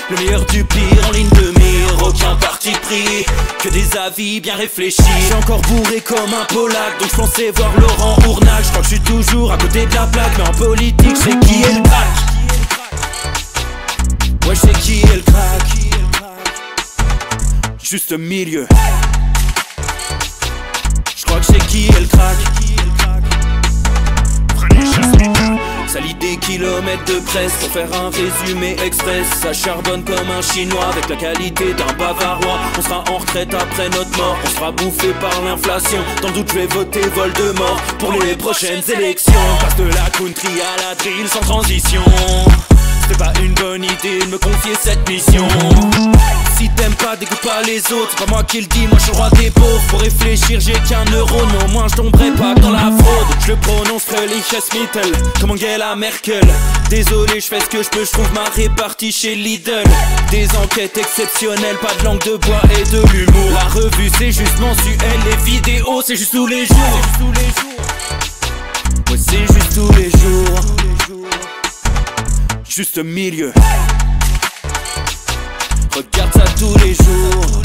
le meilleur du pire en ligne de mire. Aucun parti pris, que des avis bien réfléchis. J'suis encore bourré comme un Polac, donc j'pensais voir Laurent Ournac. J'crois que j'suis toujours à côté de la plaque, mais en politique j'sais qui est le crack. Ouais, j'sais qui est le crack. Juste milieu. J'crois que j'sais qui est le crack. Ça lit des kilomètres de presse pour faire un résumé express. Ça charbonne comme un chinois avec la qualité d'un bavarois. On sera en retraite après notre mort, on sera bouffé par l'inflation. Dans le doute je vais voter Voldemort pour les prochaines élections. Passe de la country à la drill sans transition. C'est pas une bonne idée de me confier cette mission. Si t'aimes pas, dégoûte pas les autres. C'est pas moi qui le dis, moi je suis le roi des pauvres. Pour réfléchir, j'ai qu'un euro, mais au moins je tomberai pas dans la fraude. Je le prononce Fröhliches-Mittel, comme Angela Merkel. Désolé, je fais ce que je peux, je trouve ma répartie chez Lidl. Des enquêtes exceptionnelles, pas de langue de bois et de l'humour. La revue c'est juste mensuel, les vidéos c'est juste tous les jours. Ouais, c'est juste tous les jours. Juste milieu. Regarde ça tous les jours.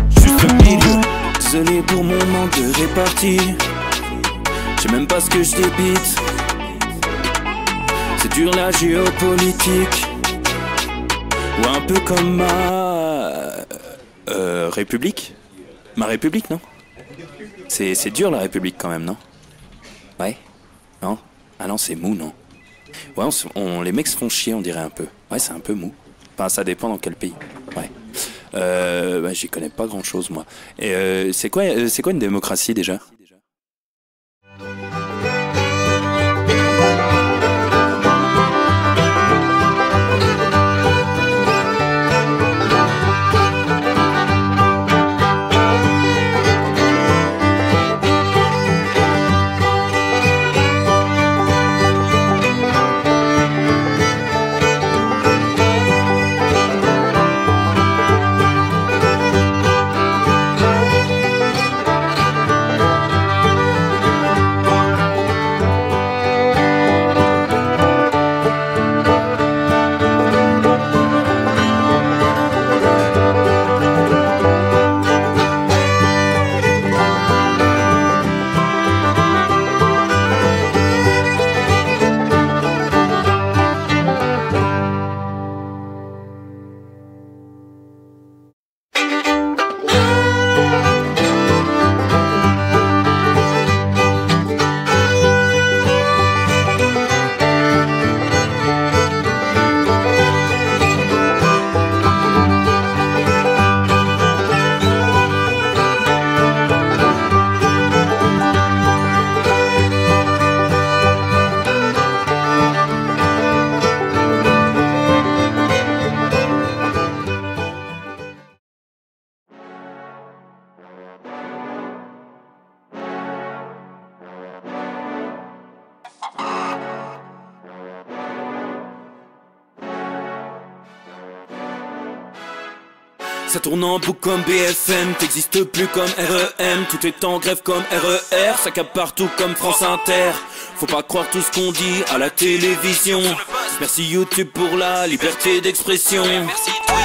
Juste milieu. Désolé pour mon manque de répartie. Je sais même pas ce que je débite. C'est dur la géopolitique. Ou un peu comme ma... République. Ma République, non? C'est dur la République quand même, non? Ouais? Non? Ah non, c'est mou, non? Ouais, les mecs se font chier, on dirait un peu. Ouais, c'est un peu mou. Enfin, ça dépend dans quel pays. Ouais. Bah, j'y connais pas grand chose, moi. Et c'est quoi une démocratie déjà? Ça tourne en boucle comme BFM, t'existes plus comme REM. Tout est en grève comme RER, ça capte partout comme France Inter. Faut pas croire tout ce qu'on dit à la télévision. Merci YouTube pour la liberté d'expression.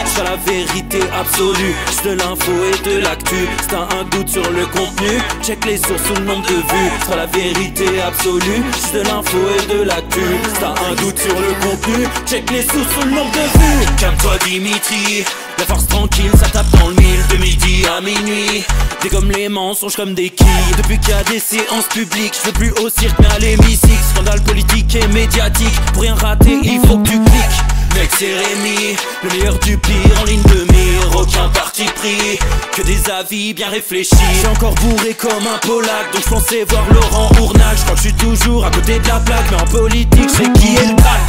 C'est pas la vérité absolue, c'est de l'info et de l'actu. Si t'as un doute sur le contenu, check les sources ou le nombre de vues. C'est pas la vérité absolue, c'est de l'info et de l'actu. Si t'as un doute sur le contenu, check les sources ou le nombre de vues. Calme-toi Dimitri, la force tranquille, ça tape dans le mille. De midi à minuit, dégomme les mensonges comme des quilles. Depuis qu'il y a des séances publiques, je veux plus au cirque mais à l'hémicycle. Scandale politique et médiatique, pour rien rater il faut que tu cliques. Mec c'est Rémi, le meilleur du pire en ligne de mire. Aucun parti pris, que des avis bien réfléchis. J'suis encore bourré comme un Polac, donc j'pensais voir Laurent Ournac. J'crois que j'suis toujours à côté de la plaque, mais en politique j'sais qui est le crack.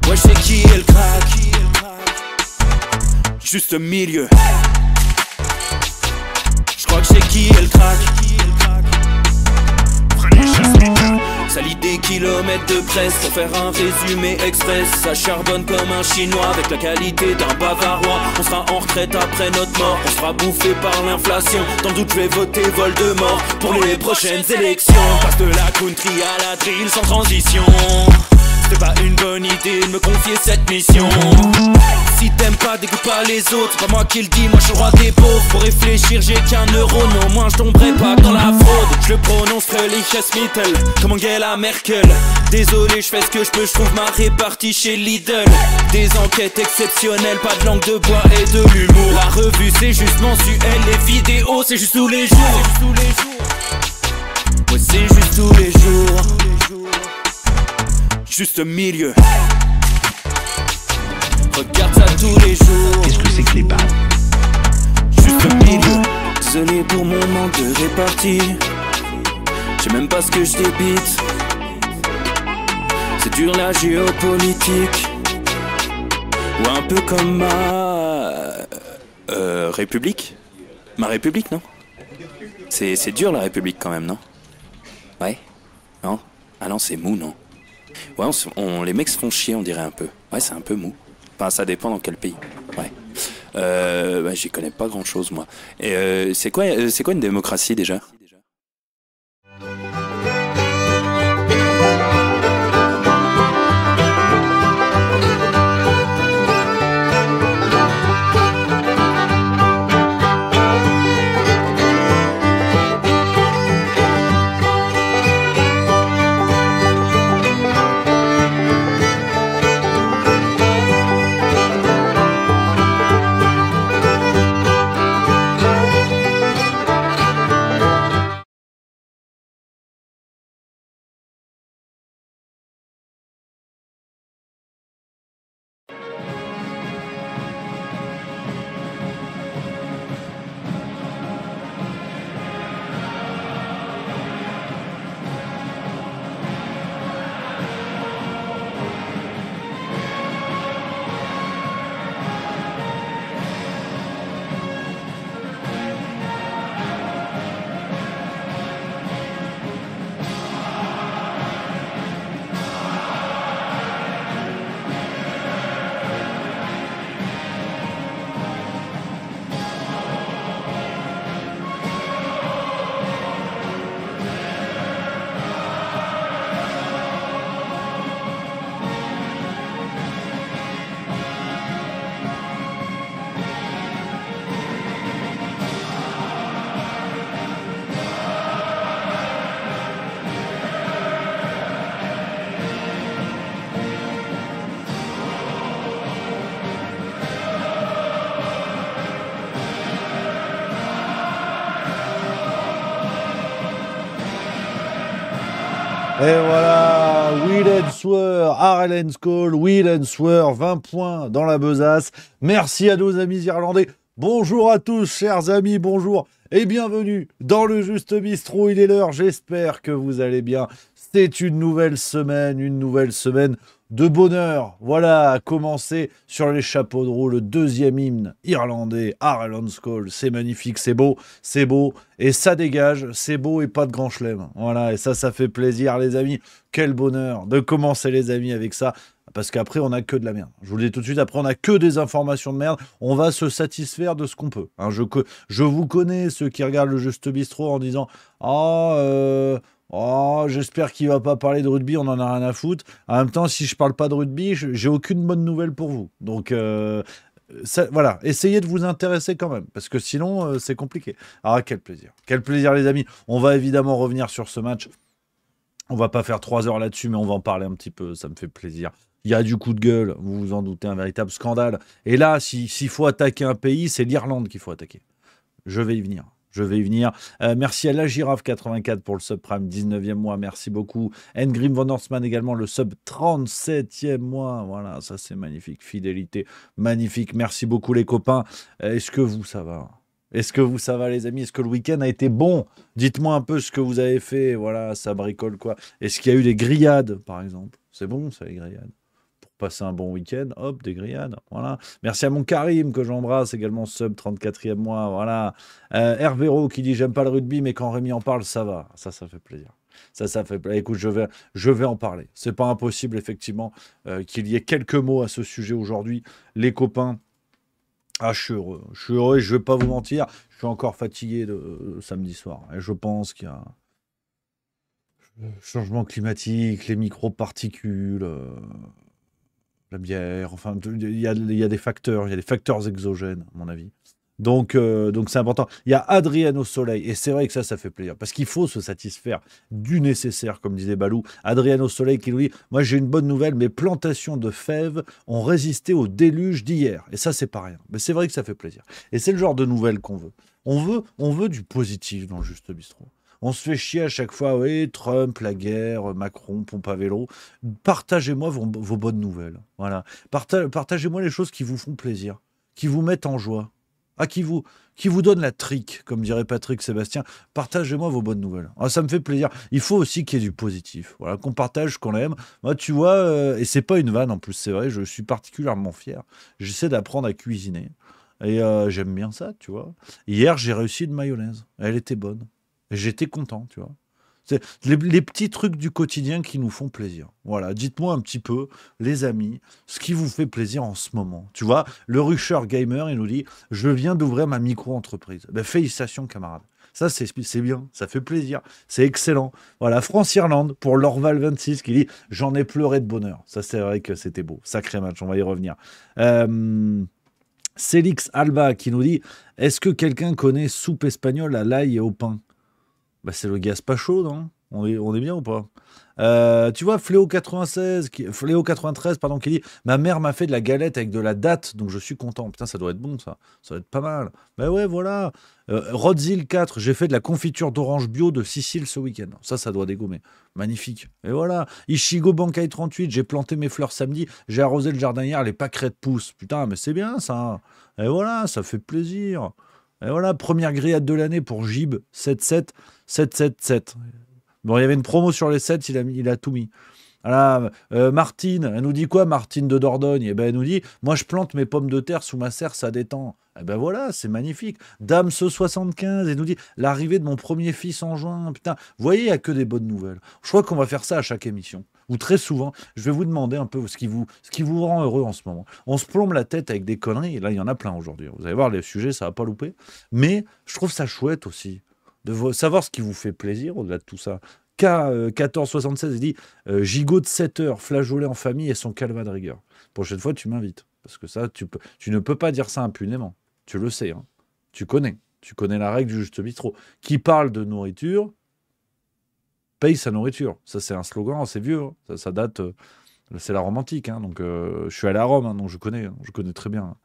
Ouais j'sais qui est le crack. Juste milieu. J'crois que j'sais qui est le crack. Ça lit des kilomètres de presse pour faire un résumé express. Ça charbonne comme un chinois avec la qualité d'un bavarois. On sera en retraite après notre mort, on sera bouffé par l'inflation. Dans le doute je vais voter Voldemort pour les prochaines élections. Passe de la country à la drill sans transition. c'était pas une bonne idée de me confier cette mission. Si t'aimes pas, dégoûte pas les autres, c'est pas moi qui le dis, moi je suis le roi des pauvres. Pour réfléchir, j'ai qu'un euro, mais au moins je tomberai pas dans la fraude. Je le prononce Mittel, comme Angela Merkel. Désolé, je fais ce que je peux, je trouve ma répartie chez Lidl. Des enquêtes exceptionnelles, pas de langue de bois et de l'humour. La revue c'est juste mensuel, les vidéos c'est juste tous les jours. Ouais, c'est juste tous les jours. Juste milieu. Regarde ça tous les jours. Qu'est-ce que c'est que les balles? Juste milieu. Désolé pour mon manque de répartie. Je sais même pas ce que je débite. C'est dur la géopolitique. Ou un peu comme ma... République. Ma République, non? C'est dur la République quand même, non? Ouais? Non? Ah non, c'est mou, non? Ouais, les mecs se font chier, on dirait un peu. Ouais, c'est un peu mou. Enfin, ça dépend dans quel pays. Ouais. Bah, j'y connais pas grand chose, moi. Et c'est quoi une démocratie déjà? Et voilà, Will Henswer, Harel Cole, Will Henswer, 20 points dans la besace. Merci à nos amis irlandais. Bonjour à tous, chers amis, bonjour et bienvenue dans le Juste Bistrot. Il est l'heure, j'espère que vous allez bien. C'est une nouvelle semaine de bonheur. Voilà, à commencer sur les chapeaux de roue, le deuxième hymne irlandais, Harel Cole. C'est magnifique, c'est beau, et ça dégage, c'est beau et pas de grand chelem. Voilà, et ça fait plaisir, les amis. Quel bonheur de commencer, les amis, avec ça. Parce qu'après, on n'a que de la merde. Je vous le dis tout de suite, après, on n'a que des informations de merde. On va se satisfaire de ce qu'on peut. Hein, je vous connais, ceux qui regardent le Juste Bistrot en disant « Oh, j'espère qu'il va pas parler de rugby, on en a rien à foutre. » En même temps, si je parle pas de rugby, j'ai aucune bonne nouvelle pour vous. Donc, voilà, essayez de vous intéresser quand même, parce que sinon, c'est compliqué. Ah, quel plaisir. Quel plaisir, les amis. On va évidemment revenir sur ce match. On va pas faire 3 heures là-dessus, mais on va en parler un petit peu, ça me fait plaisir. Il y a du coup de gueule, vous vous en doutez, un véritable scandale. Et là, s'il faut attaquer un pays, c'est l'Irlande qu'il faut attaquer. Je vais y venir. Merci à la Girafe 84 pour le subprime 19e mois. Merci beaucoup. Ngrim Van Horstman également le sub 37e mois. Voilà, ça c'est magnifique. Fidélité magnifique. Merci beaucoup les copains. Est-ce que vous, ça va les amis? Est-ce que le week-end a été bon? Dites-moi un peu ce que vous avez fait. Voilà, ça bricole quoi. Est-ce qu'il y a eu des grillades par exemple? C'est bon ça, les grillades. Passer un bon week-end, hop, des grillades, voilà. Merci à mon Karim, que j'embrasse, également sub 34e mois, voilà. Hervéro qui dit, j'aime pas le rugby, mais quand Rémi en parle, ça va. Ça fait plaisir. Ça fait plaisir. Écoute, je vais en parler. C'est pas impossible, effectivement, qu'il y ait quelques mots à ce sujet aujourd'hui. Les copains, je suis heureux et je vais pas vous mentir, je suis encore fatigué de samedi soir. Et je pense qu'il y a... Changement climatique, les microparticules, la bière, enfin, il y a des facteurs, il y a des facteurs exogènes, à mon avis. Donc c'est important. Il y a Adriano Soleil, et c'est vrai que ça fait plaisir, parce qu'il faut se satisfaire du nécessaire, comme disait Balou. Adriano Soleil qui nous dit, moi j'ai une bonne nouvelle, mes plantations de fèves ont résisté au déluge d'hier. Et ça, c'est pas rien. Mais c'est vrai que ça fait plaisir. Et c'est le genre de nouvelles qu'on veut. On veut du positif dans le Juste Bistrot. On se fait chier à chaque fois, oui, Trump, la guerre, Macron, pompe à vélo. Partagez-moi vos bonnes nouvelles. Voilà. Partagez-moi les choses qui vous font plaisir, qui vous mettent en joie. Ah, qui vous donne la trique, comme dirait Patrick Sébastien. Partagez-moi vos bonnes nouvelles. Ah, ça me fait plaisir. Il faut aussi qu'il y ait du positif. Voilà, qu'on partage ce qu'on aime. Moi, tu vois, et c'est pas une vanne en plus, c'est vrai, je suis particulièrement fier. J'essaie d'apprendre à cuisiner. Et j'aime bien ça, tu vois. Hier, j'ai réussi une mayonnaise. Elle était bonne. Et j'étais content, tu vois. C'est les petits trucs du quotidien qui nous font plaisir. Voilà, dites-moi un petit peu, les amis, ce qui vous fait plaisir en ce moment. Tu vois, le Rusher Gamer, il nous dit, je viens d'ouvrir ma micro-entreprise. Ben, félicitations, camarades. Ça, c'est bien, ça fait plaisir, c'est excellent. Voilà, France-Irlande pour Lorval26 qui dit, j'en ai pleuré de bonheur. Ça, c'est vrai que c'était beau. Sacré match, on va y revenir. Célix Alba qui nous dit, est-ce que quelqu'un connaît soupe espagnole à l'ail et au pain? Bah, c'est le gazpacho, non? On est bien ou pas? Tu vois, Fléau 93, pardon, qui dit ma mère m'a fait de la galette avec de la date, donc je suis content. Putain, ça doit être bon, ça. Ça doit être pas mal. Bah ouais, voilà. Rodzil 4, j'ai fait de la confiture d'orange bio de Sicile ce week-end. Ça doit dégommer. Magnifique. Et voilà. Ishigo Bankai 38, j'ai planté mes fleurs samedi, j'ai arrosé le jardin hier, les pâquerettes poussent. Putain, mais c'est bien, ça. Et voilà, ça fait plaisir. Et voilà, première grillade de l'année pour Gib, 7-7, 7-7-7. Bon, il y avait une promo sur les 7, il a tout mis. Voilà, Martine, elle nous dit quoi, Martine de Dordogne? Eh ben, elle nous dit, moi je plante mes pommes de terre sous ma serre, ça détend. Eh ben voilà, c'est magnifique. Dame ce 75, elle nous dit, l'arrivée de mon premier fils en juin. Putain, vous voyez, il n'y a que des bonnes nouvelles. Je crois qu'on va faire ça à chaque émission. Ou très souvent, je vais vous demander un peu ce qui vous rend heureux en ce moment. On se plombe la tête avec des conneries, et là, il y en a plein aujourd'hui. Vous allez voir, les sujets, ça va pas louper. Mais je trouve ça chouette aussi de savoir ce qui vous fait plaisir au-delà de tout ça. K1476 il dit gigot de 7 heures, flageolet en famille et son calva de rigueur. Prochaine fois, tu m'invites. Parce que ça, tu ne peux pas dire ça impunément. Tu le sais. Hein. Tu connais. Tu connais la règle du juste bistrot. Qui parle de nourriture paye sa nourriture. Ça, c'est un slogan assez vieux. Hein. Ça date. C'est la Rome antique. Hein. Donc, je suis allé à Rome, hein, donc je connais. Hein. Je connais très bien. Hein.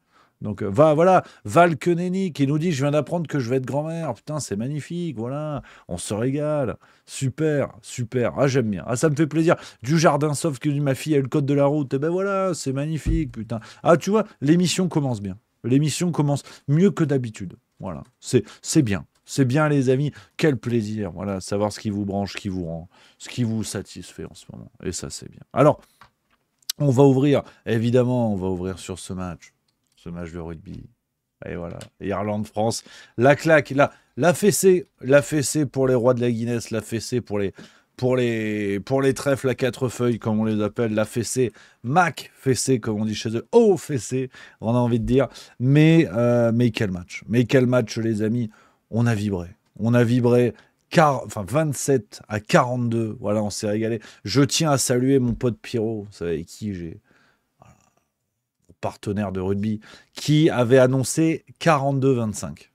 Donc voilà, Valkeneni qui nous dit je viens d'apprendre que je vais être grand-mère. Putain, c'est magnifique, voilà, on se régale. Super, super. Ah, j'aime bien. Ah, ça me fait plaisir. Du jardin sauf que ma fille a eu le code de la route. Et ben voilà, c'est magnifique, putain. Ah, tu vois, l'émission commence bien. L'émission commence mieux que d'habitude. Voilà, c'est bien. C'est bien, les amis. Quel plaisir. Voilà, savoir ce qui vous branche, ce qui vous rend, ce qui vous satisfait en ce moment. Et ça, c'est bien. Alors, on va ouvrir, évidemment, on va ouvrir sur ce match de rugby. Et voilà. Irlande-France, la claque, la fessée pour les rois de la Guinness, la fessée pour les trèfles à quatre feuilles, comme on les appelle, la fessée, Mac fessée, comme on dit chez eux, oh fessée, on a envie de dire. Mais quel match. Mais quel match, les amis. On a vibré. On a vibré. 27-42. Voilà, on s'est régalé. Je tiens à saluer mon pote Pierrot. Vous savez avec qui j'ai partenaire de rugby, qui avait annoncé 42-25.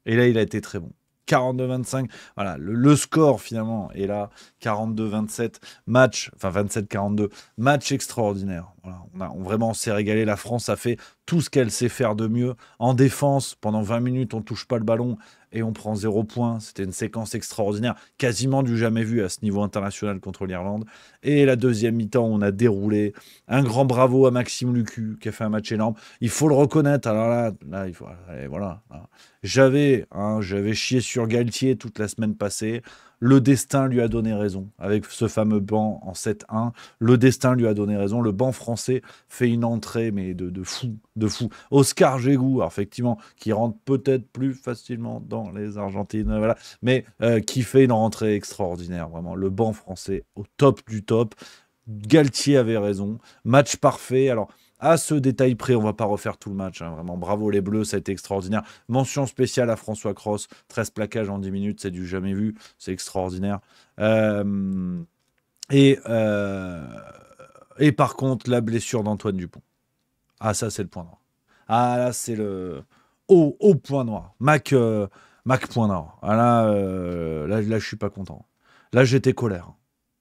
Et là, il a été très bon. 42-25, voilà, le score finalement est là, 42-27, match, enfin 27-42, match extraordinaire. Voilà, vraiment, on s'est régalé. La France a fait tout ce qu'elle sait faire de mieux. En défense, pendant 20 minutes, on ne touche pas le ballon et on prend 0 points. C'était une séquence extraordinaire, quasiment du jamais vu à ce niveau international contre l'Irlande. Et la deuxième mi-temps, on a déroulé. Un grand bravo à Maxime Lucu qui a fait un match énorme. Il faut le reconnaître. Alors là il faut, voilà. J'avais chié sur Galtier toute la semaine passée. Le destin lui a donné raison. Avec ce fameux banc en 7-1, le destin lui a donné raison. Le banc français fait une entrée, mais de fou, de fou. Oscar Gégou, alors effectivement, qui rentre peut-être plus facilement dans les Argentines, voilà, mais qui fait une rentrée extraordinaire, vraiment. Le banc français au top du top. Galtier avait raison. Match parfait. Alors, À ce détail près, on va pas refaire tout le match, hein, vraiment bravo les Bleus, ça a été extraordinaire. Mention spéciale à François Cros, 13 plaquages en 10 minutes, c'est du jamais vu, c'est extraordinaire. Euh, et, euh, et par contre, la blessure d'Antoine Dupont. Ah, ça, c'est le point noir. Ah, là, c'est le haut point noir. Mac point noir. Ah, là, je suis pas content. Là, j'étais colère.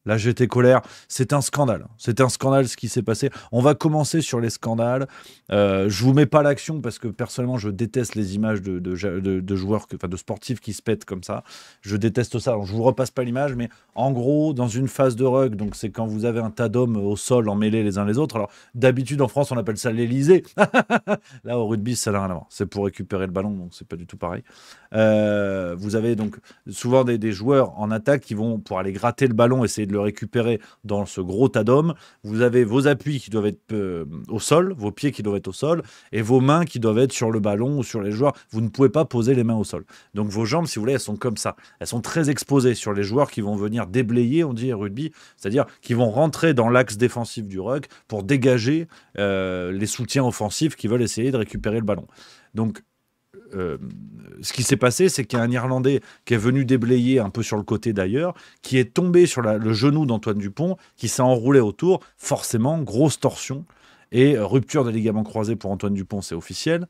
Là, j'étais colère. C'est un scandale. C'est un scandale ce qui s'est passé. On va commencer sur les scandales. Je vous mets pas l'action parce que personnellement, je déteste les images de joueurs, enfin de sportifs qui se pètent comme ça. Je déteste ça. Alors, je vous repasse pas l'image, mais en gros, dans une phase de rug, donc c'est quand vous avez un tas d'hommes au sol en mêlée les uns les autres. Alors, d'habitude en France, on appelle ça l'Élysée. Là, au rugby, ça n'a rien à voir. C'est pour récupérer le ballon, donc c'est pas du tout pareil. Vous avez donc souvent des joueurs en attaque qui vont pour aller gratter le ballon, essayer de le récupérer dans ce gros tas d'hommes. Vous avez vos appuis qui doivent être au sol, vos pieds qui doivent être au sol, et vos mains qui doivent être sur le ballon ou sur les joueurs. Vous ne pouvez pas poser les mains au sol. Donc vos jambes, si vous voulez, elles sont comme ça. Elles sont très exposées sur les joueurs qui vont venir déblayer, on dit rugby, c'est-à-dire qui vont rentrer dans l'axe défensif du ruck pour dégager les soutiens offensifs qui veulent essayer de récupérer le ballon. Donc ce qui s'est passé, c'est qu'il y a un Irlandais qui est venu déblayer un peu sur le côté d'ailleurs, qui est tombé sur le genou d'Antoine Dupont, qui s'est enroulé autour, forcément, grosse torsion, et rupture des ligaments croisés pour Antoine Dupont, c'est officiel.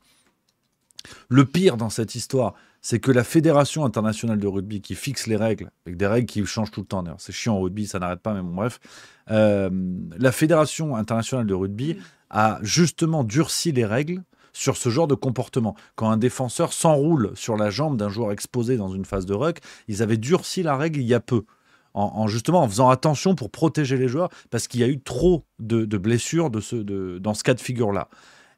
Le pire dans cette histoire, c'est que la Fédération internationale de rugby qui fixe les règles, avec des règles qui changent tout le temps, c'est chiant au rugby, ça n'arrête pas, mais bon bref, la Fédération internationale de rugby a justement durci les règles sur ce genre de comportement. Quand un défenseur s'enroule sur la jambe d'un joueur exposé dans une phase de ruck, ils avaient durci la règle il y a peu. Justement en faisant attention pour protéger les joueurs, parce qu'il y a eu trop de blessures dans ce cas de figure-là.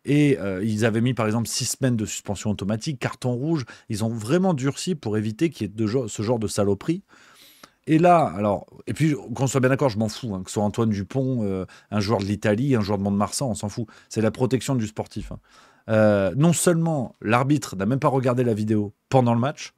Et ils avaient mis par exemple 6 semaines de suspension automatique, carton rouge. Ils ont vraiment durci pour éviter qu'il y ait ce genre de saloperie. Et là, alors, et puis qu'on soit bien d'accord, je m'en fous, hein, que ce soit Antoine Dupont, un joueur de l'Italie, un joueur de Mont-de-Marsan, on s'en fout. C'est la protection du sportif. Hein. Non seulement l'arbitre n'a même pas regardé la vidéo pendant le match,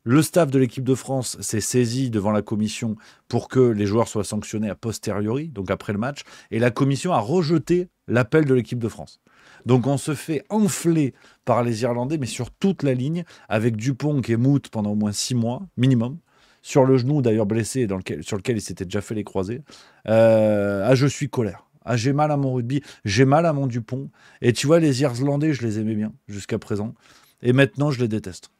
le staff de l'équipe de France s'est saisi devant la commission pour que les joueurs soient sanctionnés a posteriori, donc après le match, et la commission a rejeté l'appel de l'équipe de France. Donc on se fait enfler par les Irlandais, mais sur toute la ligne, avec Dupont qui est moute pendant au moins 6 mois, minimum, sur le genou d'ailleurs blessé, sur lequel il s'était déjà fait les croisés. Je suis colère. J'ai mal à mon rugby, j'ai mal à mon Dupont. Et tu vois, les Irlandais, je les aimais bien jusqu'à présent. Et maintenant, je les déteste.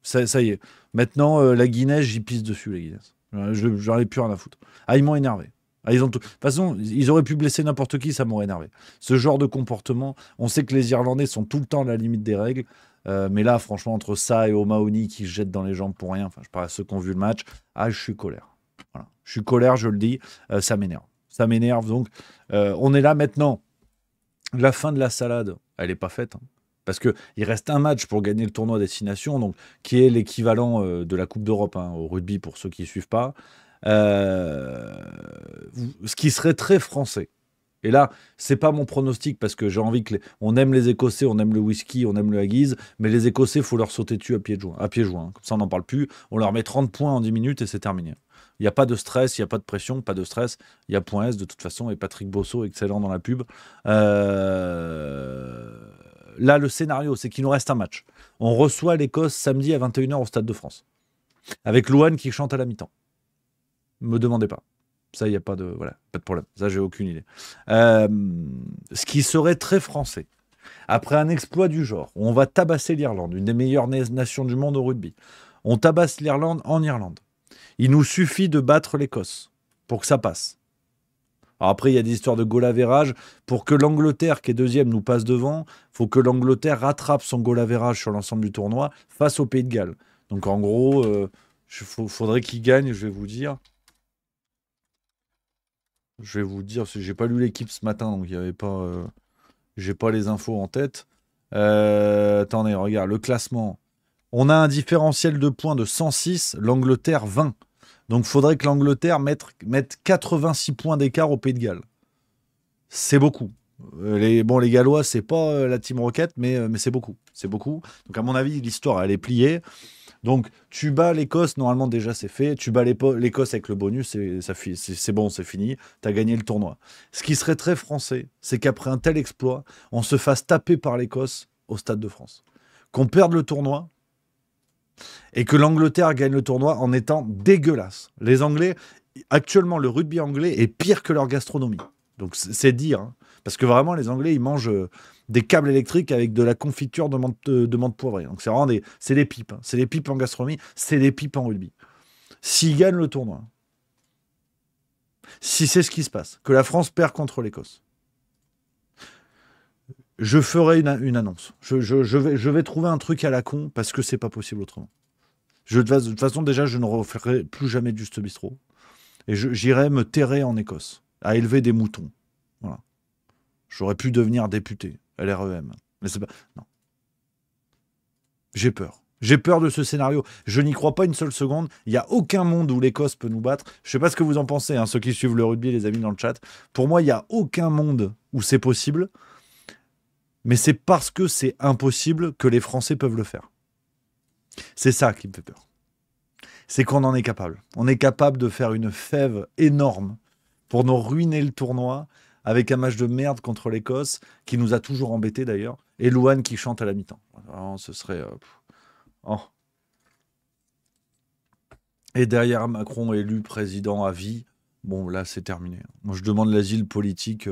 Ça y est. Maintenant, la Guinness, j'y pisse dessus, la Guinness. J'en ai plus rien à foutre. Ils m'ont énervé. De toute façon, ils auraient pu blesser n'importe qui, ça m'aurait énervé. Ce genre de comportement, on sait que les Irlandais sont tout le temps à la limite des règles. Mais là, franchement, entre ça et O'Mahony qui se jette dans les jambes pour rien, enfin, je parle à ceux qui ont vu le match, je suis colère. Voilà. Je suis colère, je le dis, ça m'énerve. Ça m'énerve, donc on est là maintenant. La fin de la salade, elle n'est pas faite. Hein, parce qu'il reste un match pour gagner le tournoi Destination, donc, qui est l'équivalent de la Coupe d'Europe au rugby pour ceux qui ne suivent pas. Ce qui serait très français. Et là, c'est pas mon pronostic parce que j'ai envie on aime les Écossais, on aime le whisky, on aime le haggis, mais les Écossais, il faut leur sauter dessus à pieds joints. Comme ça, on n'en parle plus. On leur met 30 points en 10 minutes et c'est terminé. Il n'y a pas de stress, il n'y a pas de pression, pas de stress. Il y a point S de toute façon et Patrick Bosso, excellent dans la pub. Là, le scénario, c'est qu'il nous reste un match. On reçoit l'Écosse samedi à 21h au Stade de France. Avec Louane qui chante à la mi-temps. Me demandez pas. Ça, il n'y a pas de problème. Ça, j'ai aucune idée. Ce qui serait très français. Après un exploit du genre, où on va tabasser l'Irlande, une des meilleures nations du monde au rugby. On tabasse l'Irlande en Irlande. Il nous suffit de battre l'Écosse pour que ça passe. Alors après, il y a des histoires de goal average. Pour que l'Angleterre, qui est deuxième, nous passe devant, il faut que l'Angleterre rattrape son goal average sur l'ensemble du tournoi face au Pays de Galles. Donc en gros, faudrait qu'il gagne, je vais vous dire. J'ai pas lu l'équipe ce matin, donc il y avait pas, j'ai pas les infos en tête. Attendez, regarde, le classement. On a un différentiel de points de 106, l'Angleterre 20. Donc il faudrait que l'Angleterre mette 86 points d'écart au Pays de Galles. C'est beaucoup. Les Gallois, c'est pas la Team Rocket, mais c'est beaucoup. C'est beaucoup. Donc à mon avis, l'histoire, elle est pliée. Donc, tu bats l'Écosse, normalement déjà c'est fait. Tu bats l'Écosse avec le bonus, c'est bon, c'est fini. Tu as gagné le tournoi. Ce qui serait très français, c'est qu'après un tel exploit, on se fasse taper par l'Écosse au Stade de France. Qu'on perde le tournoi et que l'Angleterre gagne le tournoi en étant dégueulasse. Les Anglais, actuellement, le rugby anglais est pire que leur gastronomie. Donc, c'est dire. Hein. Parce que vraiment, les Anglais, ils mangent des câbles électriques avec de la confiture de menthe poivrée. Donc, c'est vraiment c'est des pipes. Hein. C'est des pipes en gastronomie, c'est des pipes en rugby. S'ils gagnent le tournoi, si c'est ce qui se passe, que la France perd contre l'Écosse, je ferai une annonce. Je vais trouver un truc à la con parce que c'est pas possible autrement. De toute façon, déjà, je ne referai plus jamais de Juste Bistrot. Et j'irai me terrer en Écosse, à élever des moutons. Voilà. J'aurais pu devenir député, LREM. Mais c'est pas... Non. J'ai peur. J'ai peur de ce scénario. Je n'y crois pas une seule seconde. Il n'y a aucun monde où l'Écosse peut nous battre. Je ne sais pas ce que vous en pensez, hein, ceux qui suivent le rugby, les amis dans le chat. Pour moi, il n'y a aucun monde où c'est possible. Mais c'est parce que c'est impossible que les Français peuvent le faire. C'est ça qui me fait peur. C'est qu'on en est capable. On est capable de faire une fève énorme pour nous ruiner le tournoi avec un match de merde contre l'Écosse, qui nous a toujours embêtés d'ailleurs, et Louane qui chante à la mi-temps. Alors, ce serait... Oh. Et derrière Macron élu président à vie, bon là c'est terminé. Moi je demande l'asile politique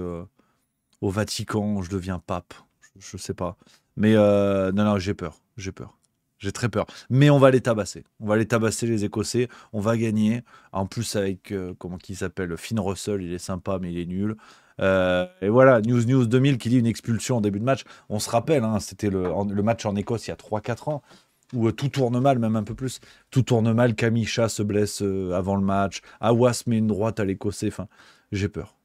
au Vatican, je deviens pape, je sais pas. Mais non, j'ai peur. J'ai très peur. Mais on va les tabasser. On va les tabasser, les Écossais. On va gagner. En plus, avec, comment il s'appelle, Finn Russell, il est sympa, mais il est nul. Et voilà, News 2000 qui dit une expulsion en début de match. On se rappelle, hein, c'était le match en Écosse il y a 3-4 ans, où tout tourne mal, même un peu plus. Tout tourne mal, Kamisha se blesse avant le match. Awas met une droite à l'Écossais. Enfin, j'ai peur.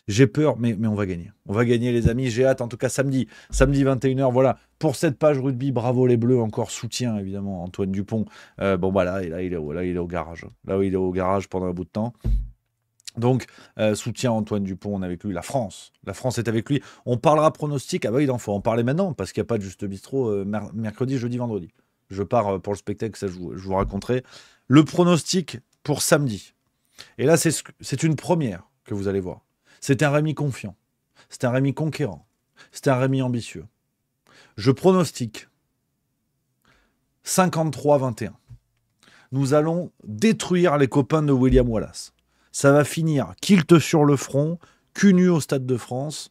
J'ai peur, mais on va gagner. On va gagner, les amis. J'ai hâte, en tout cas, samedi 21h. Voilà, pour cette page rugby, bravo les Bleus. Encore soutien, évidemment, Antoine Dupont. Bon, bah là, il est au garage. Là où il est au garage pendant un bout de temps. Donc, soutien Antoine Dupont, on est avec lui. La France est avec lui. On parlera pronostic. Ah bah, il en faut en parler maintenant, parce qu'il n'y a pas de Juste Bistrot mercredi, jeudi, vendredi. Je pars pour le spectacle, ça je vous raconterai. Le pronostic pour samedi. Et là, c'est une première que vous allez voir. C'est un Rémi confiant. C'est un Rémi conquérant. C'est un Rémi ambitieux. Je pronostique 53-21. Nous allons détruire les copains de William Wallace. Ça va finir kilt sur le front, cul nu au Stade de France,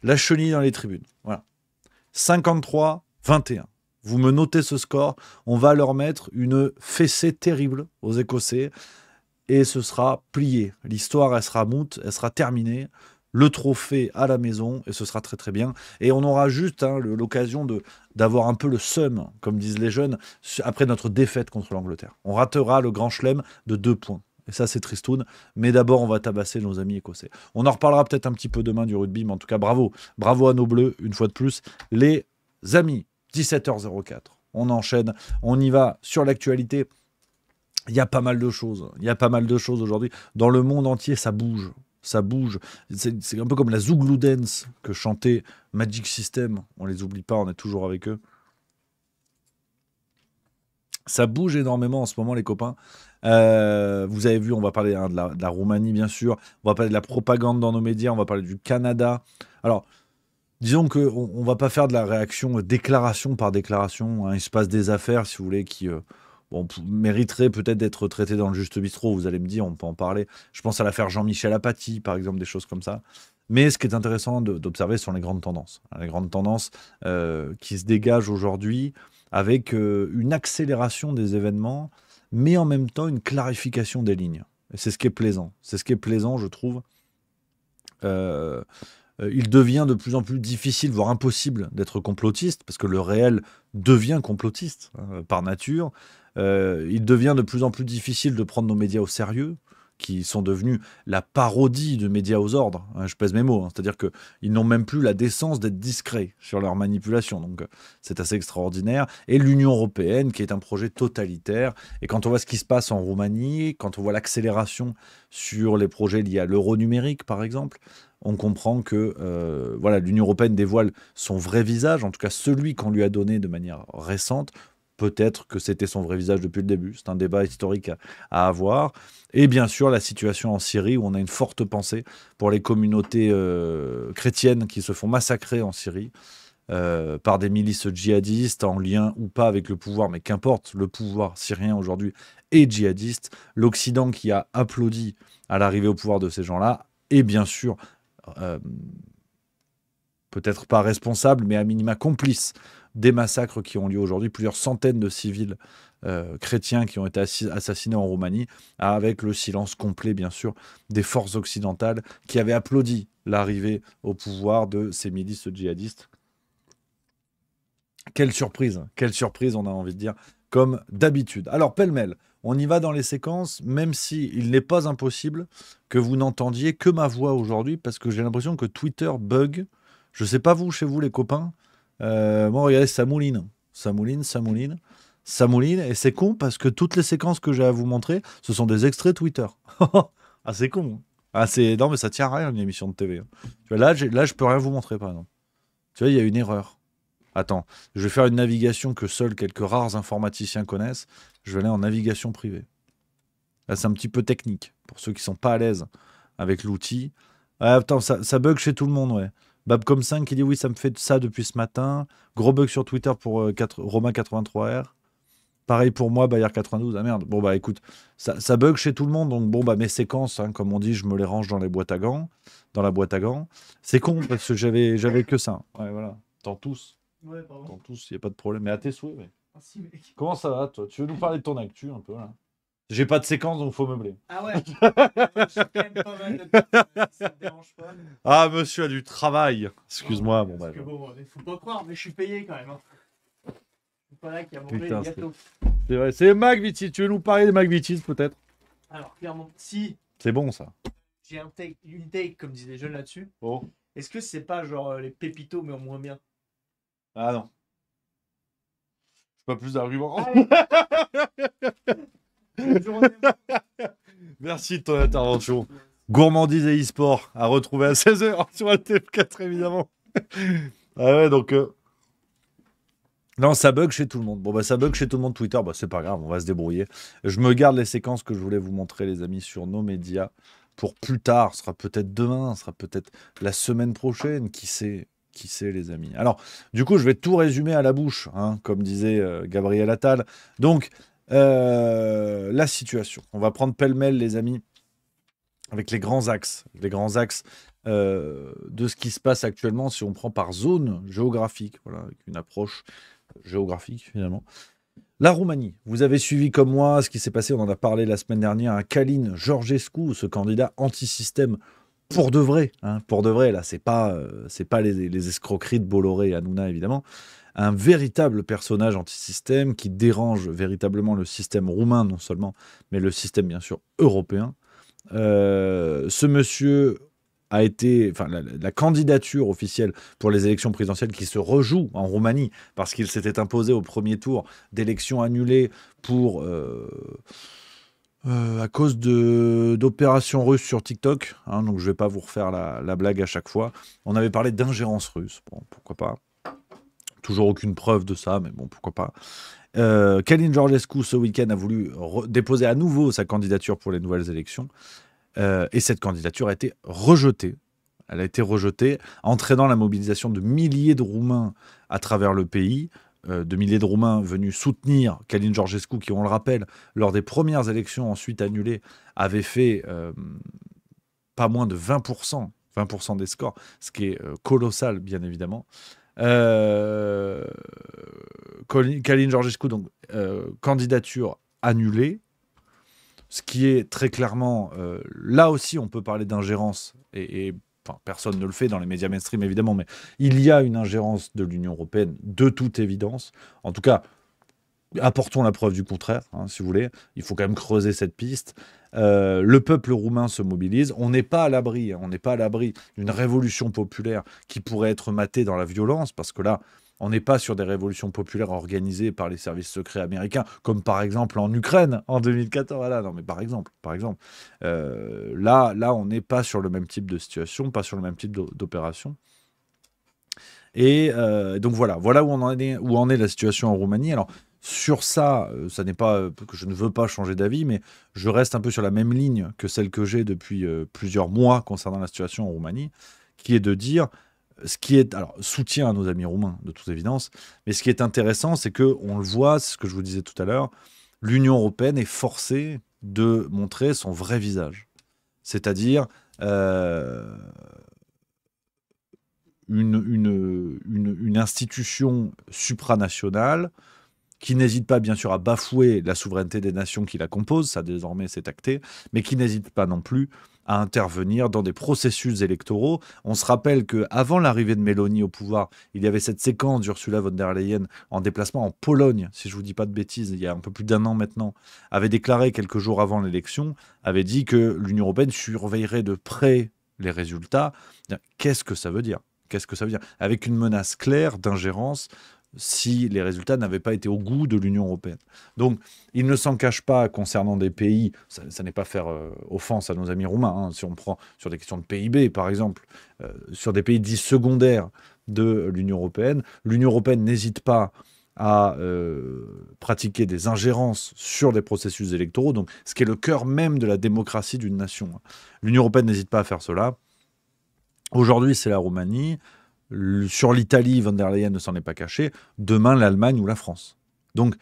la chenille dans les tribunes. Voilà. 53-21. Vous me notez ce score. On va leur mettre une fessée terrible aux Écossais. Et ce sera plié. L'histoire, elle sera moute, elle sera terminée. Le trophée à la maison, et ce sera très très bien. Et on aura juste l'occasion d'avoir un peu le seum, comme disent les jeunes, après notre défaite contre l'Angleterre. On ratera le grand chelem de 2 points. Et ça, c'est tristoun. Mais d'abord, on va tabasser nos amis écossais. On en reparlera peut-être un petit peu demain du rugby, mais en tout cas, bravo. Bravo à nos Bleus, une fois de plus. Les amis, 17h04. On enchaîne. On y va sur l'actualité. Il y a pas mal de choses. Il y a pas mal de choses aujourd'hui. Dans le monde entier, ça bouge. Ça bouge. C'est un peu comme la Zouglou Dance que chantait Magic System. On les oublie pas, on est toujours avec eux. Ça bouge énormément en ce moment, les copains. Vous avez vu, on va parler de la Roumanie, bien sûr. On va parler de la propagande dans nos médias. On va parler du Canada. Alors, disons qu'on ne va pas faire de la réaction déclaration par déclaration. Hein. Il se passe des affaires, si vous voulez, qui mériteraient peut-être d'être traitées dans le Juste Bistrot. Vous allez me dire, on peut en parler. Je pense à l'affaire Jean-Michel Apathy, par exemple, des choses comme ça. Mais ce qui est intéressant d'observer sont les grandes tendances. Les grandes tendances qui se dégagent aujourd'hui avec une accélération des événements, mais en même temps une clarification des lignes. Et c'est ce qui est plaisant. C'est ce qui est plaisant, je trouve. Il devient de plus en plus difficile, voire impossible, d'être complotiste, parce que le réel devient complotiste, par nature. Il devient de plus en plus difficile de prendre nos médias au sérieux, qui sont devenus la parodie de médias aux ordres. Je pèse mes mots. C'est-à-dire qu'ils n'ont même plus la décence d'être discrets sur leur manipulation. Donc, c'est assez extraordinaire. Et l'Union européenne, qui est un projet totalitaire. Et quand on voit ce qui se passe en Roumanie, quand on voit l'accélération sur les projets liés à l'euro numérique, par exemple, on comprend que l'Union européenne dévoile son vrai visage, en tout cas celui qu'on lui a donné de manière récente, Peut-être que c'était son vrai visage depuis le début. C'est un débat historique à avoir. Et bien sûr, la situation en Syrie, où on a une forte pensée pour les communautés chrétiennes qui se font massacrer en Syrie par des milices djihadistes en lien ou pas avec le pouvoir, mais qu'importe, le pouvoir syrien aujourd'hui est djihadiste. L'Occident qui a applaudi à l'arrivée au pouvoir de ces gens-là est bien sûr peut-être pas responsable, mais à minima complice des massacres qui ont lieu aujourd'hui. Plusieurs centaines de civils chrétiens qui ont été assassinés en Roumanie, avec le silence complet, bien sûr, des forces occidentales qui avaient applaudi l'arrivée au pouvoir de ces milices djihadistes. Quelle surprise, on a envie de dire, comme d'habitude. Alors, pêle-mêle, on y va dans les séquences, même si il n'est pas impossible que vous n'entendiez que ma voix aujourd'hui, parce que j'ai l'impression que Twitter bug. Je sais pas vous, chez vous, les copains. Moi, regardez, ça mouline, et c'est con, parce que toutes les séquences que j'ai à vous montrer, ce sont des extraits Twitter. Ah, c'est con. Ah, non, mais ça tient à rien, une émission de TV. Tu vois, là, je peux rien vous montrer, par exemple. Tu vois, il y a une erreur. Attends, je vais faire une navigation que seuls quelques rares informaticiens connaissent. Je vais aller en navigation privée. Là, c'est un petit peu technique, pour ceux qui sont pas à l'aise avec l'outil. Ah, attends, ça bug chez tout le monde, ouais. Babcom5 qui dit oui, ça me fait ça depuis ce matin. Gros bug sur Twitter pour Romain83R. Pareil pour moi, Bayer92. Ah merde. Bon, bah écoute, ça bug chez tout le monde. Donc, bon, bah mes séquences, hein, comme on dit, je me les range dans les boîtes à gants. Dans la boîte à gants. C'est con parce que j'avais que ça. Ouais, voilà. T'en tous. Ouais, pardon. T'en tous, il n'y a pas de problème. Mais à tes souhaits, ouais. Merci, mec. Comment ça va, toi? Tu veux nous parler de ton actu un peu, là? J'ai pas de séquence, donc faut meubler. Ah ouais. J'ai quand même pas mal de temps, ça te dérange pas. Ah, monsieur a du travail. Excuse-moi. Bon, bah. Parce que bon, faut pas croire, mais je suis payé quand même. Hein. Je suis pas là qui a mangé Putain, les gâteaux. C'est vrai. C'est McVitie. Tu veux nous parler des McVitie's, peut-être? Alors, clairement, si C'est bon, ça. j'ai une take, comme disent les jeunes là-dessus, Oh. est-ce que c'est pas genre les pépitos, mais en moins bien? Ah non. Pas plus d'arguments. Merci de ton intervention. Gourmandise et e-sport à retrouver à 16h sur LTF4, évidemment. Ah ouais, donc... Non, ça bug chez tout le monde. Bon, bah ça bug chez tout le monde Twitter. Bah c'est pas grave, on va se débrouiller. Je me garde les séquences que je voulais vous montrer, les amis, sur nos médias. Pour plus tard, ce sera peut-être demain, ce sera peut-être la semaine prochaine, qui sait, les amis. Alors, du coup, je vais tout résumer à la bouche, hein, comme disait Gabriel Attal. Donc, la situation. On va prendre pêle-mêle, les amis, avec les grands axes. Les grands axes de ce qui se passe actuellement, si on prend par zone géographique, voilà, avec une approche géographique, finalement. La Roumanie, vous avez suivi comme moi ce qui s'est passé, on en a parlé la semaine dernière, à Călin Georgescu, ce candidat anti-système pour de vrai, hein, pour de vrai, là, c'est pas les escroqueries de Bolloré et Hanouna, évidemment. Un véritable personnage anti-système qui dérange véritablement le système roumain, non seulement, mais le système, bien sûr, européen. Ce monsieur a été, enfin, la candidature officielle pour les élections présidentielles qui se rejoue en Roumanie, parce qu'il s'était imposé au premier tour d'élections annulées pour... à cause d'opérations russes sur TikTok, hein, donc je ne vais pas vous refaire la blague à chaque fois. On avait parlé d'ingérence russe, bon, pourquoi pas. Toujours aucune preuve de ça, mais bon, pourquoi pas. Călin Georgescu, ce week-end, a voulu déposer à nouveau sa candidature pour les nouvelles élections, et cette candidature a été rejetée. Elle a été rejetée, entraînant la mobilisation de milliers de Roumains à travers le pays, de milliers de Roumains venus soutenir Călin Georgescu, qui, on le rappelle, lors des premières élections ensuite annulées, avait fait pas moins de 20% des scores, ce qui est colossal, bien évidemment. Călin Georgescu, donc, candidature annulée, ce qui est très clairement, là aussi on peut parler d'ingérence, et enfin, personne ne le fait dans les médias mainstream évidemment, mais il y a une ingérence de l'Union européenne de toute évidence. En tout cas, apportons la preuve du contraire, hein, si vous voulez. Il faut quand même creuser cette piste. Le peuple roumain se mobilise. On n'est pas à l'abri, hein, on n'est pas à l'abri d'une révolution populaire qui pourrait être matée dans la violence, parce que là, on n'est pas sur des révolutions populaires organisées par les services secrets américains, comme par exemple en Ukraine en 2014. Voilà, non, mais par exemple. Là, on n'est pas sur le même type de situation, pas sur le même type d'opération. Et donc voilà où en est la situation en Roumanie. Alors, sur ça, ça n'est pas que je ne veux pas changer d'avis, mais je reste un peu sur la même ligne que celle que j'ai depuis plusieurs mois concernant la situation en Roumanie, qui est de dire ce qui est, alors, soutien à nos amis roumains, de toute évidence, mais ce qui est intéressant, c'est que on le voit, c'est ce que je vous disais tout à l'heure, l'Union européenne est forcée de montrer son vrai visage. C'est-à-dire une institution supranationale qui n'hésite pas, bien sûr, à bafouer la souveraineté des nations qui la composent, ça désormais c'est acté, mais qui n'hésite pas non plus à intervenir dans des processus électoraux. On se rappelle qu'avant l'arrivée de Mélanie au pouvoir, il y avait cette séquence d'Ursula von der Leyen en déplacement en Pologne, si je ne vous dis pas de bêtises, il y a un peu plus d'1 an maintenant, avait déclaré quelques jours avant l'élection, avait dit que l'Union européenne surveillerait de près les résultats. Qu'est-ce que ça veut dire ? Qu'est-ce que ça veut dire ? Avec une menace claire d'ingérence si les résultats n'avaient pas été au goût de l'Union européenne. Donc, il ne s'en cache pas concernant des pays, ça n'est pas faire offense à nos amis roumains, hein, si on prend sur des questions de PIB, par exemple, sur des pays dits secondaires de l'Union européenne, l'Union européenne n'hésite pas à pratiquer des ingérences sur des processus électoraux, donc ce qui est le cœur même de la démocratie d'une nation. L'Union européenne n'hésite pas à faire cela. Aujourd'hui, c'est la Roumanie. Sur l'Italie, von der Leyen ne s'en est pas caché. Demain, l'Allemagne ou la France. Donc,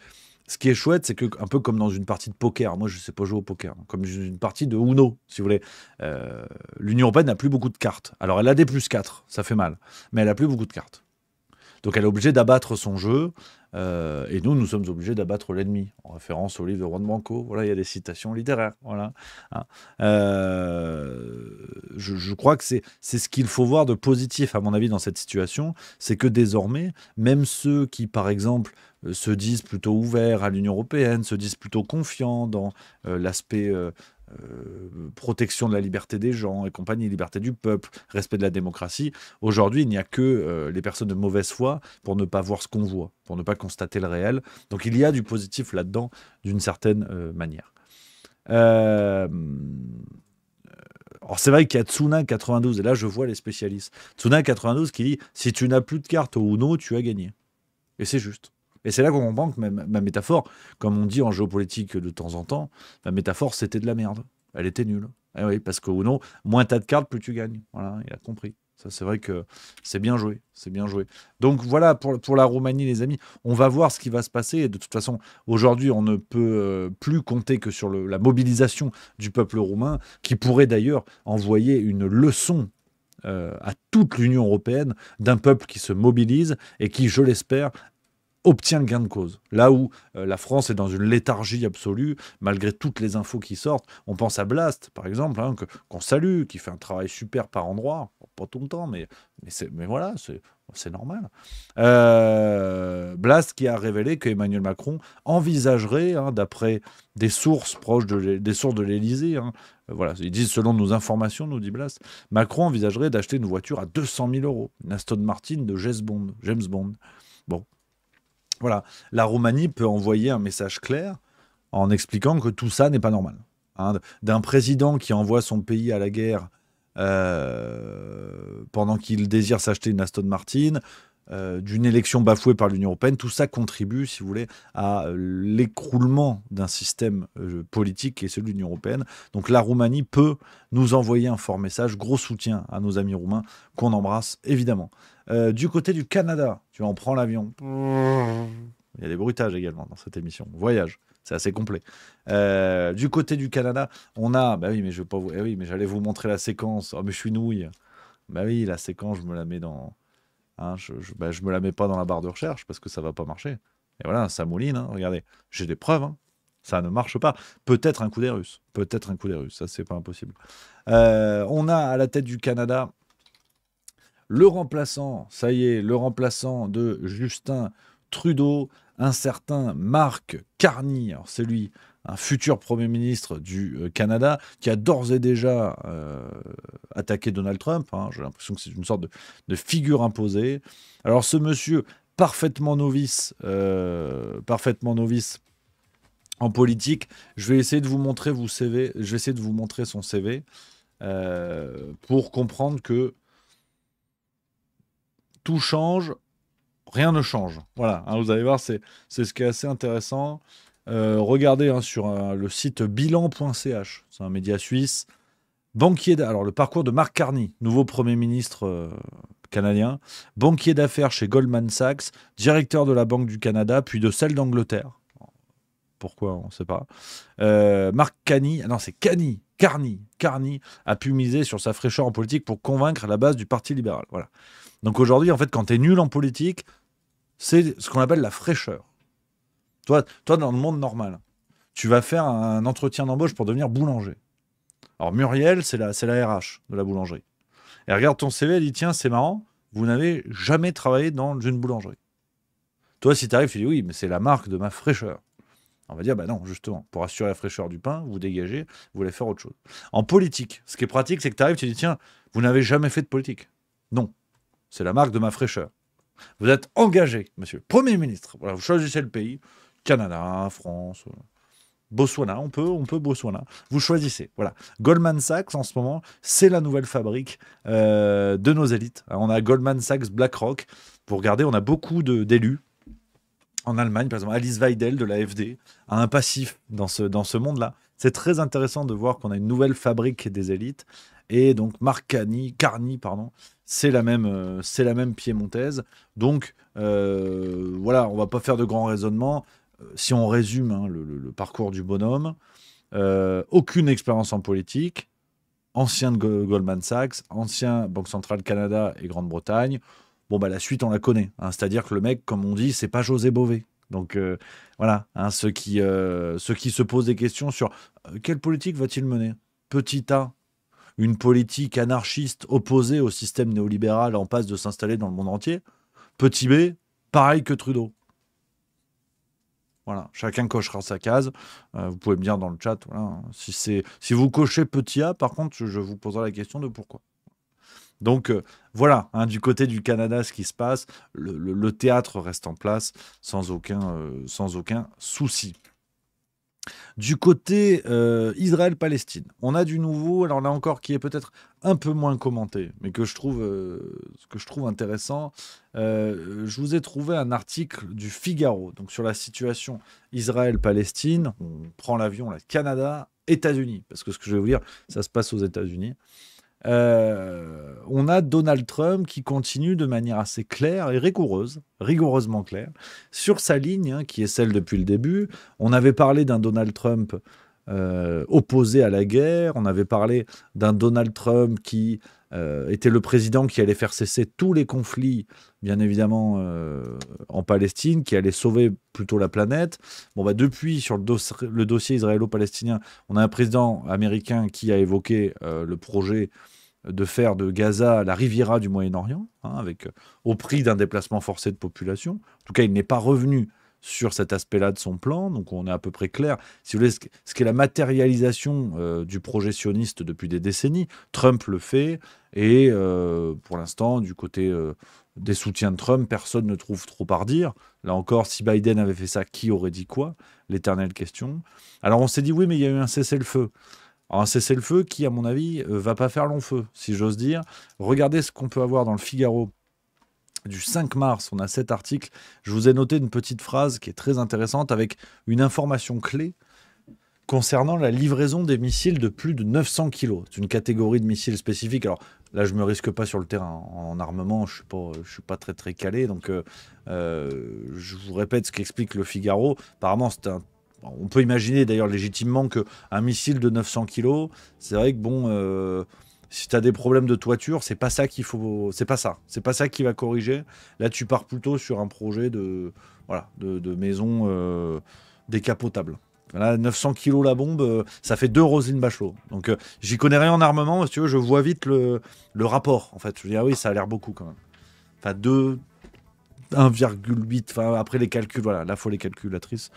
ce qui est chouette, c'est que un peu comme dans une partie de poker, moi je ne sais pas jouer au poker, comme une partie de Uno, si vous voulez, l'Union européenne n'a plus beaucoup de cartes. Alors elle a des +4, ça fait mal, mais elle n'a plus beaucoup de cartes. Donc elle est obligée d'abattre son jeu, et nous sommes obligés d'abattre l'ennemi, en référence au livre de Juan Branco. Voilà, il y a des citations littéraires. Voilà. Hein. Je crois que c'est ce qu'il faut voir de positif, à mon avis, dans cette situation, c'est que désormais, même ceux qui, par exemple, se disent plutôt ouverts à l'Union européenne, se disent plutôt confiants dans l'aspect protection de la liberté des gens et compagnie, liberté du peuple, respect de la démocratie. Aujourd'hui, il n'y a que les personnes de mauvaise foi pour ne pas voir ce qu'on voit, pour ne pas constater le réel. Donc il y a du positif là-dedans, d'une certaine manière. Alors c'est vrai qu'il y a Tsuna 92, et là je vois les spécialistes. Tsuna 92 qui dit « Si tu n'as plus de cartes au Uno, tu as gagné ». Et c'est juste. Et c'est là qu'on comprend que ma métaphore, comme on dit en géopolitique de temps en temps, ma métaphore, c'était de la merde. Elle était nulle. Et oui, parce qu'au Uno, moins tu as de cartes, plus tu gagnes. Voilà, il a compris. Ça, c'est vrai que c'est bien joué. C'est bien joué. Donc voilà, pour la Roumanie, les amis, on va voir ce qui va se passer. Et de toute façon, aujourd'hui, on ne peut plus compter que sur la mobilisation du peuple roumain, qui pourrait d'ailleurs envoyer une leçon à toute l'Union européenne d'un peuple qui se mobilise et qui, je l'espère, obtient gain de cause. Là où la France est dans une léthargie absolue, malgré toutes les infos qui sortent. On pense à Blast, par exemple, hein, qu'on salue, qui fait un travail super par endroits, pas tout le temps, mais voilà, c'est normal. Blast qui a révélé qu'Emmanuel Macron envisagerait, hein, d'après des sources proches des sources de l'Élysée, hein, voilà, ils disent selon nos informations, nous dit Blast, Macron envisagerait d'acheter une voiture à 200 000 €, une Aston Martin de James Bond. Bon. Voilà, la Roumanie peut envoyer un message clair en expliquant que tout ça n'est pas normal. Hein, d'un président qui envoie son pays à la guerre pendant qu'il désire s'acheter une Aston Martin, d'une élection bafouée par l'Union européenne, tout ça contribue, si vous voulez, à l'écroulement d'un système politique qui est celui de l'Union européenne. Donc la Roumanie peut nous envoyer un fort message, gros soutien à nos amis roumains, qu'on embrasse évidemment. Du côté du Canada, tu en prends l'avion. Il y a des bruitages également dans cette émission. Voyage, c'est assez complet. Du côté du Canada, on a... Bah oui, mais je vais pas vous... oui, mais j'allais vous montrer la séquence. Oh, mais je suis nouille. Bah oui, la séquence, je me la mets dans... Hein, je me la mets pas dans la barre de recherche parce que ça va pas marcher. Et voilà, ça mouline. Hein, regardez, j'ai des preuves. Hein. Ça ne marche pas. Peut-être un coup des Russes. Peut-être un coup des Russes. Ça, c'est pas impossible. On a à la tête du Canada... Le remplaçant, ça y est, le remplaçant de Justin Trudeau, un certain Mark Carney, alors c'est lui, un futur Premier ministre du Canada, qui a d'ores et déjà attaqué Donald Trump. Hein, j'ai l'impression que c'est une sorte de figure imposée. Alors ce monsieur, parfaitement novice en politique, je vais essayer de vous montrer son CV pour comprendre que tout change rien ne change. Voilà, hein, vous allez voir, c'est ce qui est assez intéressant. Regardez hein, sur le site bilan.ch, c'est un média suisse. Alors le parcours de Mark Carney, nouveau Premier ministre canadien, banquier d'affaires chez Goldman Sachs, directeur de la Banque du Canada, puis de celle d'Angleterre. Pourquoi, on ne sait pas. Mark Carney, non c'est Carney a pu miser sur sa fraîcheur en politique pour convaincre la base du Parti libéral. Voilà. Donc aujourd'hui, en fait, quand tu es nul en politique, c'est ce qu'on appelle la fraîcheur. Toi, dans le monde normal, tu vas faire un entretien d'embauche pour devenir boulanger. Alors Muriel, c'est la RH de la boulangerie. Elle regarde ton CV, elle dit tiens, c'est marrant, vous n'avez jamais travaillé dans une boulangerie. Toi, si tu arrives, tu dis oui, mais c'est la marque de ma fraîcheur. On va dire bah non, justement, pour assurer la fraîcheur du pain, vous dégagez, vous voulez faire autre chose. En politique, ce qui est pratique, c'est que tu arrives, tu dis tiens, vous n'avez jamais fait de politique. Non, c'est la marque de ma fraîcheur. Vous êtes engagé, monsieur Premier ministre. Voilà, vous choisissez le pays, Canada, France, Botswana, on peut Botswana. Vous choisissez. Voilà. Goldman Sachs, en ce moment, c'est la nouvelle fabrique de nos élites. On a Goldman Sachs, BlackRock. Pour regarder, on a beaucoup d'élus. En Allemagne, par exemple, Alice Weidel de l'AfD a un passif dans ce monde-là. C'est très intéressant de voir qu'on a une nouvelle fabrique des élites. Et donc, Mark Carney, c'est la même piémontaise. Donc, voilà, on ne va pas faire de grands raisonnements. Si on résume hein, le parcours du bonhomme, aucune expérience en politique, ancien de Goldman Sachs, ancien Banque Centrale Canada et Grande-Bretagne. Bon, bah, la suite, on la connaît. Hein, c'est-à-dire que le mec, comme on dit, c'est pas José Bové. Donc, voilà, hein, ceux qui se posent des questions sur quelle politique va-t-il mener? Petit A, une politique anarchiste opposée au système néolibéral en passe de s'installer dans le monde entier. Petit B, pareil que Trudeau. Voilà, chacun cochera sa case. Vous pouvez me dire dans le chat, voilà, si vous cochez petit a, par contre, je vous poserai la question de pourquoi. Donc voilà, hein, du côté du Canada, ce qui se passe, le théâtre reste en place sans aucun souci. Du côté Israël-Palestine, on a du nouveau, alors là encore qui est peut-être un peu moins commenté, mais que je trouve intéressant. Je vous ai trouvé un article du Figaro donc sur la situation Israël-Palestine. On prend l'avion, là, Canada, États-Unis, parce que ce que je vais vous dire, ça se passe aux États-Unis. On a Donald Trump qui continue de manière assez claire et rigoureusement claire, sur sa ligne, hein, qui est celle depuis le début. On avait parlé d'un Donald Trump opposé à la guerre, on avait parlé d'un Donald Trump qui était le président qui allait faire cesser tous les conflits, bien évidemment, en Palestine, qui allait sauver plutôt la planète. Bon, bah, depuis, sur le dossier israélo-palestinien, on a un président américain qui a évoqué le projet de faire de Gaza la Riviera du Moyen-Orient, hein, avec, au prix d'un déplacement forcé de population. En tout cas, il n'est pas revenu sur cet aspect-là de son plan, donc on est à peu près clair. Si vous voulez, ce qui est la matérialisation du projet sioniste depuis des décennies, Trump le fait, et pour l'instant, du côté des soutiens de Trump, personne ne trouve trop à redire. Là encore, si Biden avait fait ça, qui aurait dit quoi? L'éternelle question. Alors on s'est dit, oui, mais il y a eu un cessez-le-feu. Alors un cessez-le-feu qui, à mon avis, va pas faire long feu, si j'ose dire. Regardez ce qu'on peut avoir dans le Figaro du 5 mars, on a cet article. Je vous ai noté une petite phrase qui est très intéressante avec une information clé concernant la livraison des missiles de plus de 900 kg. C'est une catégorie de missiles spécifique. Alors là, je ne me risque pas sur le terrain. En armement, je ne suis pas très très calé. Donc je vous répète ce qu'explique le Figaro. Apparemment, on peut imaginer d'ailleurs légitimement qu'un missile de 900 kg, c'est vrai que bon... si tu as des problèmes de toiture, c'est pas ça qu'il faut. C'est pas ça qui va corriger. Là, tu pars plutôt sur un projet de maison décapotable. Là, 900 kilos la bombe, ça fait 2 Roselyne Bachelot. Donc, j'y connais rien en armement, si tu veux, je vois vite le rapport. En fait, je dis, ah oui, ça a l'air beaucoup quand même. Enfin, 1,8, enfin, après les calculs, voilà, là, il faut les calculatrices.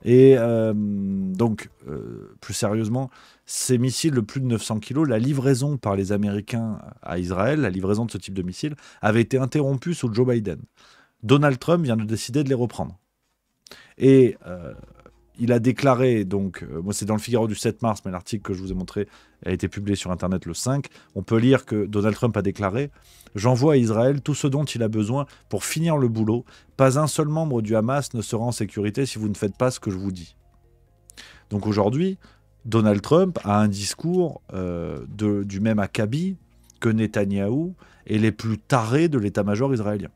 Et donc, plus sérieusement, ces missiles de plus de 900 kg, la livraison par les Américains à Israël, la livraison de ce type de missiles, avait été interrompue sous Joe Biden. Donald Trump vient de décider de les reprendre. Et il a déclaré, donc, moi c'est dans le Figaro du 7 mars, mais l'article que je vous ai montré a été publié sur Internet le 5. On peut lire que Donald Trump a déclaré « J'envoie à Israël tout ce dont il a besoin pour finir le boulot. Pas un seul membre du Hamas ne sera en sécurité si vous ne faites pas ce que je vous dis. » Donc aujourd'hui, Donald Trump a un discours du même acabit que Netanyahou et les plus tarés de l'état-major israélien.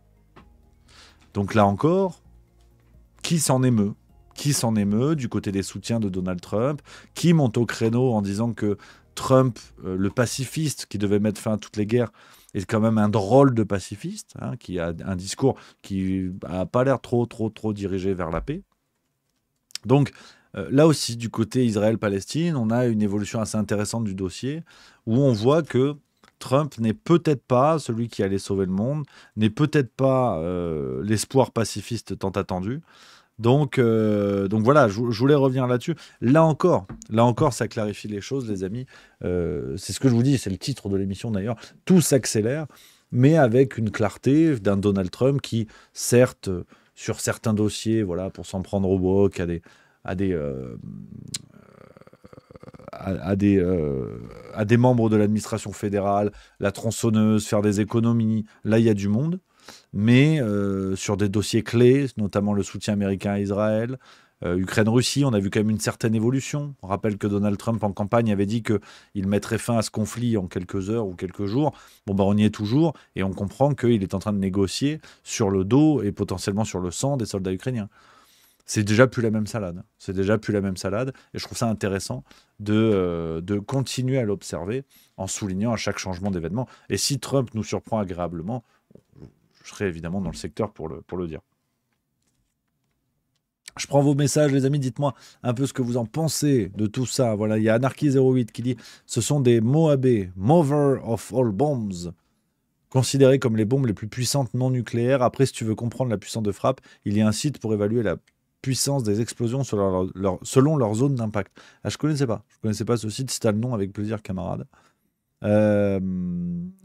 Donc là encore, qui s'en émeut ? Qui s'en émeut du côté des soutiens de Donald Trump? Qui monte au créneau en disant que Trump, le pacifiste qui devait mettre fin à toutes les guerres, est quand même un drôle de pacifiste, hein, qui a un discours qui n'a pas l'air trop dirigé vers la paix. Donc là aussi, du côté Israël-Palestine, on a une évolution assez intéressante du dossier, où on voit que Trump n'est peut-être pas celui qui allait sauver le monde, n'est peut-être pas l'espoir pacifiste tant attendu. Donc voilà, je voulais revenir là-dessus. Là encore, ça clarifie les choses, les amis. C'est ce que je vous dis, c'est le titre de l'émission d'ailleurs. Tout s'accélère, mais avec une clarté d'un Donald Trump qui, certes, sur certains dossiers, voilà, pour s'en prendre au boc, à des membres de l'administration fédérale, la tronçonneuse, faire des économies, là il y a du monde. Mais sur des dossiers clés, notamment le soutien américain à Israël, Ukraine-Russie, on a vu quand même une certaine évolution. On rappelle que Donald Trump en campagne avait dit qu'il mettrait fin à ce conflit en quelques heures ou quelques jours. Bon, on y est toujours et on comprend qu'il est en train de négocier sur le dos et potentiellement sur le sang des soldats ukrainiens. C'est déjà plus la même salade. Et je trouve ça intéressant de continuer à l'observer en soulignant à chaque changement d'événement. Et si Trump nous surprend agréablement, je serai évidemment dans le secteur pour le dire. Je prends vos messages, les amis. Dites-moi un peu ce que vous en pensez de tout ça. Voilà, il y a Anarchy08 qui dit « Ce sont des Moabais, mover of all bombs, considérés comme les bombes les plus puissantes non nucléaires. Après, si tu veux comprendre la puissance de frappe, il y a un site pour évaluer la puissance des explosions selon leur zone d'impact. » Ah, je connaissais pas ce site. Si tu as le nom, avec plaisir, camarade.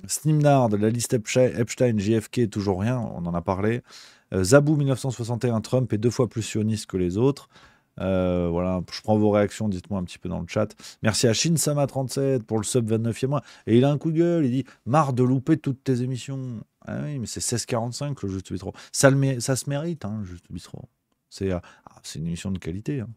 Snimnard, la liste Epstein, JFK, toujours rien, on en a parlé. Zabou 1961, Trump est 2 fois plus sioniste que les autres. Voilà, je prends vos réactions, dites-moi un petit peu dans le chat. Merci à Shinsama37 pour le sub 29e mois. Et il a un coup de gueule, il dit « Marre de louper toutes tes émissions ». Ah oui, mais c'est 16h45 le Juste Bistro. Ça se mérite, hein, le Juste Bistro. C'est une émission de qualité, hein.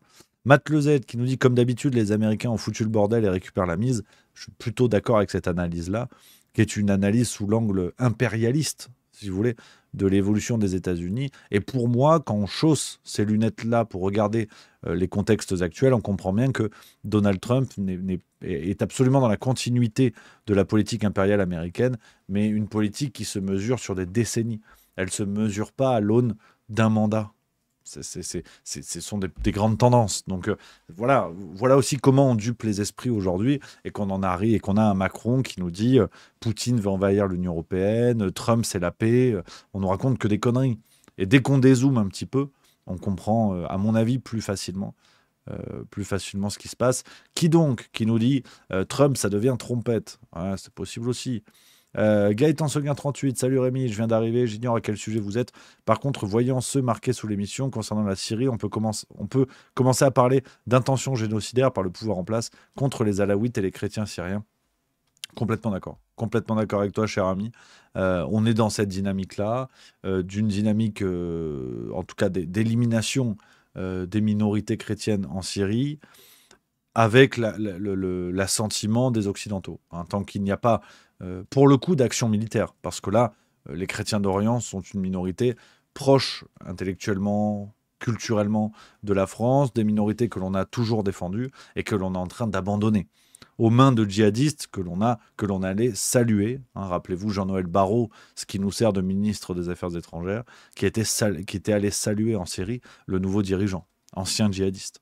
Matt Lezet qui nous dit « Comme d'habitude, les Américains ont foutu le bordel et récupèrent la mise ». Je suis plutôt d'accord avec cette analyse-là, qui est une analyse sous l'angle impérialiste, si vous voulez, de l'évolution des États-Unis. Et pour moi, quand on chausse ces lunettes-là pour regarder les contextes actuels, on comprend bien que Donald Trump est absolument dans la continuité de la politique impériale américaine, mais une politique qui se mesure sur des décennies. Elle ne se mesure pas à l'aune d'un mandat. Ce sont des grandes tendances. Donc voilà aussi comment on dupe les esprits aujourd'hui et qu'on en arrive et qu'on a un Macron qui nous dit Poutine veut envahir l'Union européenne, Trump c'est la paix. On nous raconte que des conneries. Et dès qu'on dézoome un petit peu, on comprend, à mon avis, plus facilement ce qui se passe. Qui nous dit Trump ça devient trompette. Ouais, c'est possible aussi. Gaëtan Seguin 38, salut Rémi, je viens d'arriver, j'ignore à quel sujet vous êtes. Par contre, voyant ceux marqués sous l'émission concernant la Syrie, on peut commencer à parler d'intentions génocidaires par le pouvoir en place contre les Alaouites et les chrétiens syriens. Complètement d'accord avec toi, cher ami. On est dans cette dynamique-là, d'une dynamique, en tout cas d'élimination des minorités chrétiennes en Syrie, avec l'assentiment des Occidentaux. Hein, tant qu'il n'y a pas pour le coup d'action militaire, parce que là, les chrétiens d'Orient sont une minorité proche intellectuellement, culturellement de la France, des minorités que l'on a toujours défendues et que l'on est en train d'abandonner aux mains de djihadistes que l'on allait saluer. Hein, rappelez-vous Jean-Noël Barrot, ce qui nous sert de ministre des Affaires étrangères, qui était allé saluer en Syrie le nouveau dirigeant, ancien djihadiste.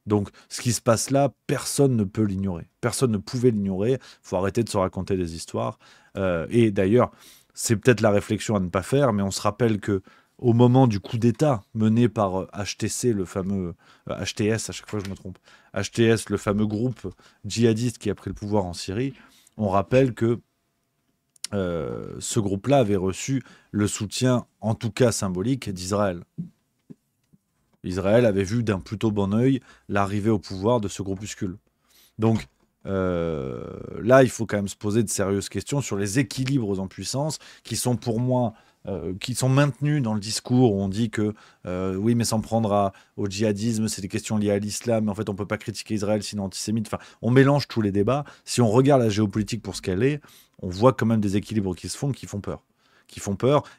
Donc, ce qui se passe là, personne ne peut l'ignorer. Personne ne pouvait l'ignorer. Il faut arrêter de se raconter des histoires. Et d'ailleurs, c'est peut-être la réflexion à ne pas faire, mais on se rappelle que au moment du coup d'État mené par HTC, le fameux HTS, à chaque fois je me trompe, HTS, le fameux groupe djihadiste qui a pris le pouvoir en Syrie, on rappelle que ce groupe-là avait reçu le soutien, en tout cas symbolique, d'Israël. Israël avait vu d'un plutôt bon œil l'arrivée au pouvoir de ce groupuscule. Donc là, il faut quand même se poser de sérieuses questions sur les équilibres en puissance qui sont pour moi qui sont maintenus dans le discours où on dit que oui, mais s'en prendre au djihadisme, c'est des questions liées à l'islam, mais en fait, on ne peut pas critiquer Israël sinon antisémite. Enfin, on mélange tous les débats. Si on regarde la géopolitique pour ce qu'elle est, on voit quand même des équilibres qui se font, qui font peur.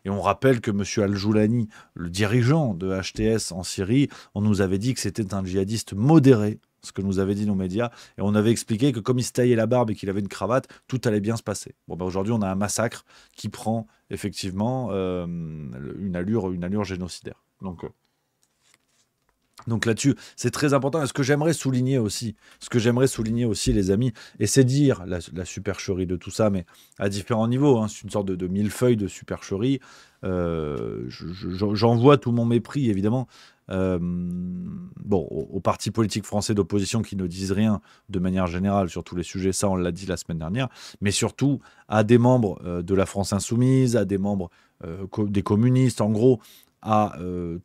Et on rappelle que M. Al-Joulani, le dirigeant de HTS en Syrie, on nous avait dit que c'était un djihadiste modéré, ce que nous avaient dit nos médias, et on avait expliqué que comme il se taillait la barbe et qu'il avait une cravate, tout allait bien se passer. Bon, ben aujourd'hui, on a un massacre qui prend effectivement une allure génocidaire. Donc là-dessus, c'est très important. Et ce que j'aimerais souligner aussi, les amis, et c'est dire la supercherie de tout ça, mais à différents niveaux, hein, c'est une sorte de millefeuille de supercherie. J'en vois tout mon mépris, évidemment. Aux partis politiques français d'opposition qui ne disent rien de manière générale sur tous les sujets, ça on l'a dit la semaine dernière, mais surtout à des membres de la France Insoumise, à des membres des communistes, en gros, à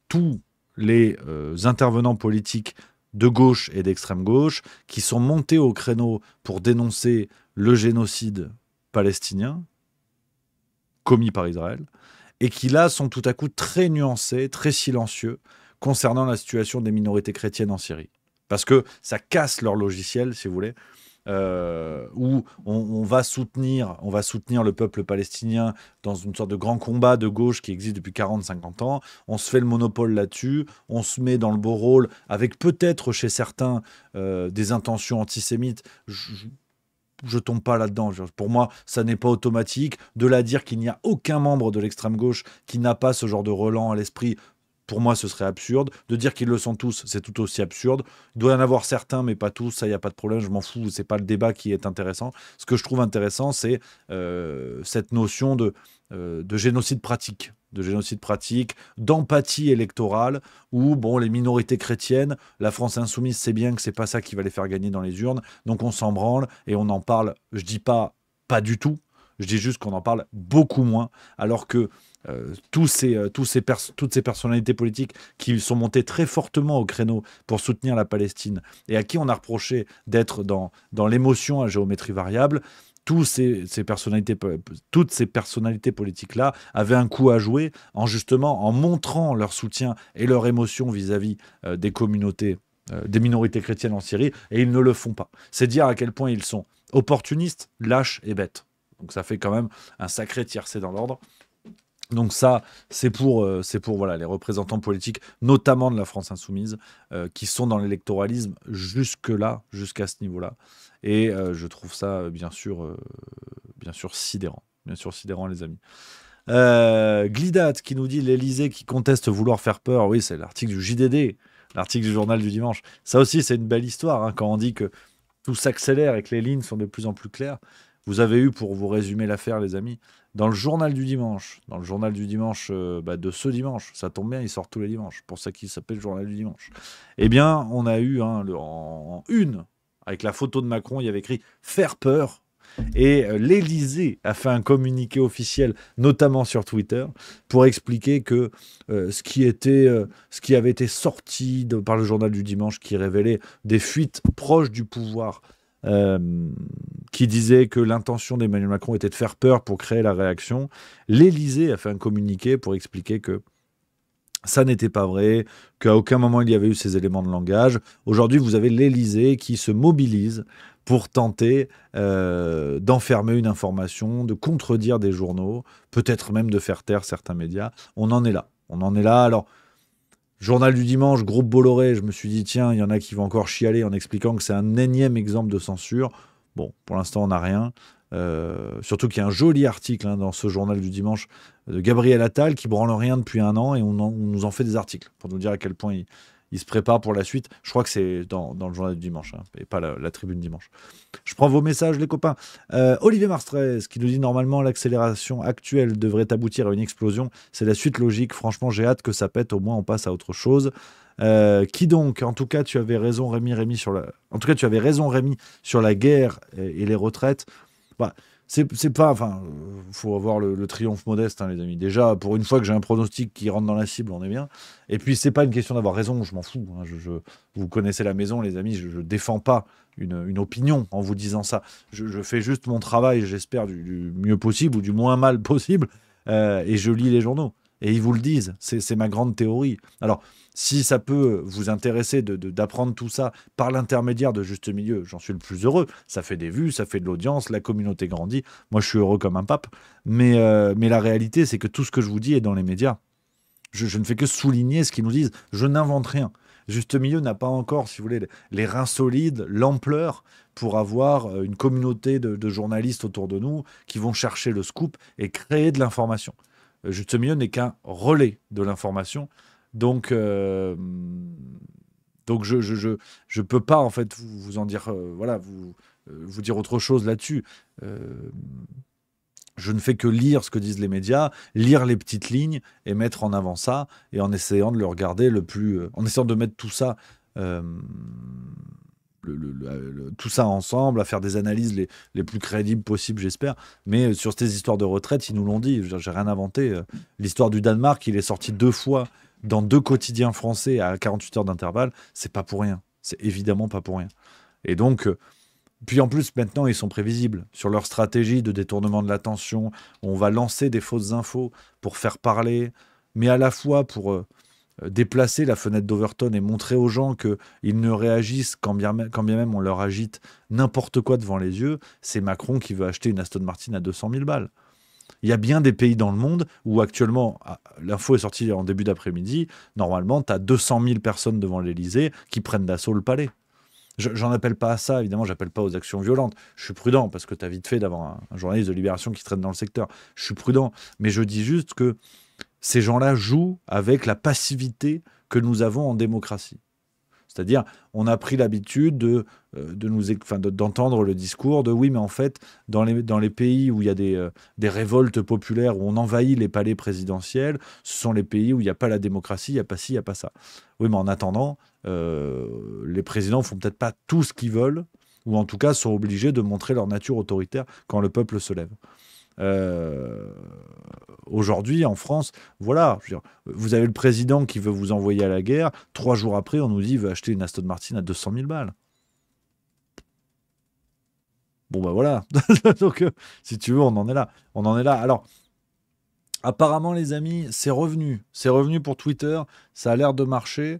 tous les intervenants politiques de gauche et d'extrême gauche qui sont montés au créneau pour dénoncer le génocide palestinien commis par Israël et qui là sont tout à coup très nuancés, très silencieux concernant la situation des minorités chrétiennes en Syrie. Parce que ça casse leur logiciel, si vous voulez, où on va soutenir le peuple palestinien dans une sorte de grand combat de gauche qui existe depuis 40-50 ans. On se fait le monopole là-dessus, on se met dans le beau rôle, avec peut-être chez certains des intentions antisémites. Je tombe pas là-dedans. Pour moi, ça n'est pas automatique. De là à dire qu'il n'y a aucun membre de l'extrême gauche qui n'a pas ce genre de relent à l'esprit, pour moi, ce serait absurde. De dire qu'ils le sont tous, c'est tout aussi absurde. Il doit y en avoir certains, mais pas tous. Ça, il n'y a pas de problème. Je m'en fous. C'est pas le débat qui est intéressant. Ce que je trouve intéressant, c'est cette notion de génocide pratique. D'empathie électorale, où les minorités chrétiennes, la France insoumise sait bien que c'est pas ça qui va les faire gagner dans les urnes. Donc on s'en branle et on en parle. Je dis pas du tout. Je dis juste qu'on en parle beaucoup moins, alors que toutes ces personnalités politiques qui sont montées très fortement au créneau pour soutenir la Palestine et à qui on a reproché d'être dans l'émotion à géométrie variable, toutes ces personnalités politiques-là avaient un coup à jouer en montrant leur soutien et leur émotion vis-à-vis des communautés, des minorités chrétiennes en Syrie, et ils ne le font pas. C'est dire à quel point ils sont opportunistes, lâches et bêtes. Donc ça fait quand même un sacré tiercé dans l'ordre. Donc ça, c'est pour les représentants politiques, notamment de la France insoumise, qui sont dans l'électoralisme jusqu'à ce niveau-là. Et je trouve ça bien sûr sidérant. Bien sûr sidérant, les amis. Glidat qui nous dit l'Élysée qui conteste vouloir faire peur. Oui, c'est l'article du JDD, l'article du journal du dimanche. Ça aussi, c'est une belle histoire, hein, quand on dit que tout s'accélère et que les lignes sont de plus en plus claires. Vous avez eu, pour vous résumer l'affaire, les amis, dans le journal du dimanche, de ce dimanche, ça tombe bien, il sort tous les dimanches, pour ça qu'il s'appelle le journal du dimanche. Eh bien, on a eu en une, avec la photo de Macron, il y avait écrit « Faire peur ». Et l'Élysée a fait un communiqué officiel, notamment sur Twitter, pour expliquer que ce qui avait été sorti par le journal du dimanche, qui révélait des fuites proches du pouvoir, qui disait que l'intention d'Emmanuel Macron était de faire peur pour créer la réaction. L'Élysée a fait un communiqué pour expliquer que ça n'était pas vrai, qu'à aucun moment il y avait eu ces éléments de langage. Aujourd'hui, vous avez l'Élysée qui se mobilise pour tenter d'enfermer une information, de contredire des journaux, peut-être même de faire taire certains médias. On en est là. Alors, journal du dimanche, groupe Bolloré, je me suis dit, tiens, il y en a qui vont encore chialer en expliquant que c'est un énième exemple de censure. Bon, pour l'instant, on n'a rien. Surtout qu'il y a un joli article dans ce journal du dimanche de Gabriel Attal qui branle rien depuis 1 an et on nous en fait des articles pour nous dire à quel point il se prépare pour la suite. Je crois que c'est dans le journal du dimanche, et pas la tribune dimanche. Je prends vos messages, les copains. Olivier Marstrez qui nous dit normalement l'accélération actuelle devrait aboutir à une explosion. C'est la suite logique. Franchement, j'ai hâte que ça pète. Au moins, on passe à autre chose. Qui donc? En tout cas, tu avais raison, Rémi, sur la guerre et les retraites. Bah, c'est pas, enfin, faut avoir le triomphe modeste, hein, les amis. Déjà, pour une fois que j'ai un pronostic qui rentre dans la cible, on est bien. Et puis, c'est pas une question d'avoir raison, je m'en fous. Hein. Vous connaissez la maison, les amis, je défends pas une opinion en vous disant ça. Je fais juste mon travail, j'espère, du mieux possible ou du moins mal possible. Et je lis les journaux. Et ils vous le disent, c'est ma grande théorie. Alors, si ça peut vous intéresser d'apprendre tout ça par l'intermédiaire de Juste Milieu, j'en suis le plus heureux. Ça fait des vues, ça fait de l'audience, la communauté grandit. Moi, je suis heureux comme un pape. Mais la réalité, c'est que tout ce que je vous dis est dans les médias. Je ne fais que souligner ce qu'ils nous disent. Je n'invente rien. Juste Milieu n'a pas encore, si vous voulez, les reins solides, l'ampleur pour avoir une communauté de journalistes autour de nous qui vont chercher le scoop et créer de l'information. Juste Milieu n'est qu'un relais de l'information. Donc je peux pas en fait vous en dire voilà vous dire autre chose là-dessus. Je ne fais que lire ce que disent les médias, lire les petites lignes et mettre en avant ça et en essayant de le regarder en essayant de mettre tout ça tout ça ensemble, à faire des analyses les plus crédibles possibles, j'espère. Mais sur ces histoires de retraite, ils nous l'ont dit, j'ai rien inventé. L'histoire du Danemark, il est sorti 2 fois dans 2 quotidiens français à 48 heures d'intervalle, c'est pas pour rien. C'est évidemment pas pour rien. Et donc, puis en plus, maintenant, ils sont prévisibles sur leur stratégie de détournement de l'attention. On va lancer des fausses infos pour faire parler, mais à la fois pour déplacer la fenêtre d'Overton et montrer aux gens qu'ils ne réagissent quand bien même on leur agite n'importe quoi devant les yeux. C'est Macron qui veut acheter une Aston Martin à 200 000 balles. Il y a bien des pays dans le monde où actuellement, l'info est sortie en début d'après-midi, normalement, tu as 200 000 personnes devant l'Élysée qui prennent d'assaut le palais. J'en appelle pas à ça, évidemment, j'appelle pas aux actions violentes. Je suis prudent, parce que tu as vite fait d'avoir un journaliste de Libération qui traîne dans le secteur. Je suis prudent, mais je dis juste que ces gens-là jouent avec la passivité que nous avons en démocratie. C'est-à-dire, on a pris l'habitude d'entendre le discours de oui, mais en fait, dans les pays où il y a des révoltes populaires, où on envahit les palais présidentiels, ce sont les pays où il n'y a pas la démocratie, il n'y a pas ci, il n'y a pas ça. Oui, mais en attendant, les présidents font peut-être pas tout ce qu'ils veulent, ou en tout cas sont obligés de montrer leur nature autoritaire quand le peuple se lève. Aujourd'hui, en France, voilà, je veux dire, vous avez le président qui veut vous envoyer à la guerre. 3 jours après, on nous dit qu'il veut acheter une Aston Martin à 200 000 balles. Bon, bah voilà. Donc, si tu veux, on en est là. On en est là. Alors, apparemment, les amis, c'est revenu. C'est revenu pour Twitter. Ça a l'air de marcher.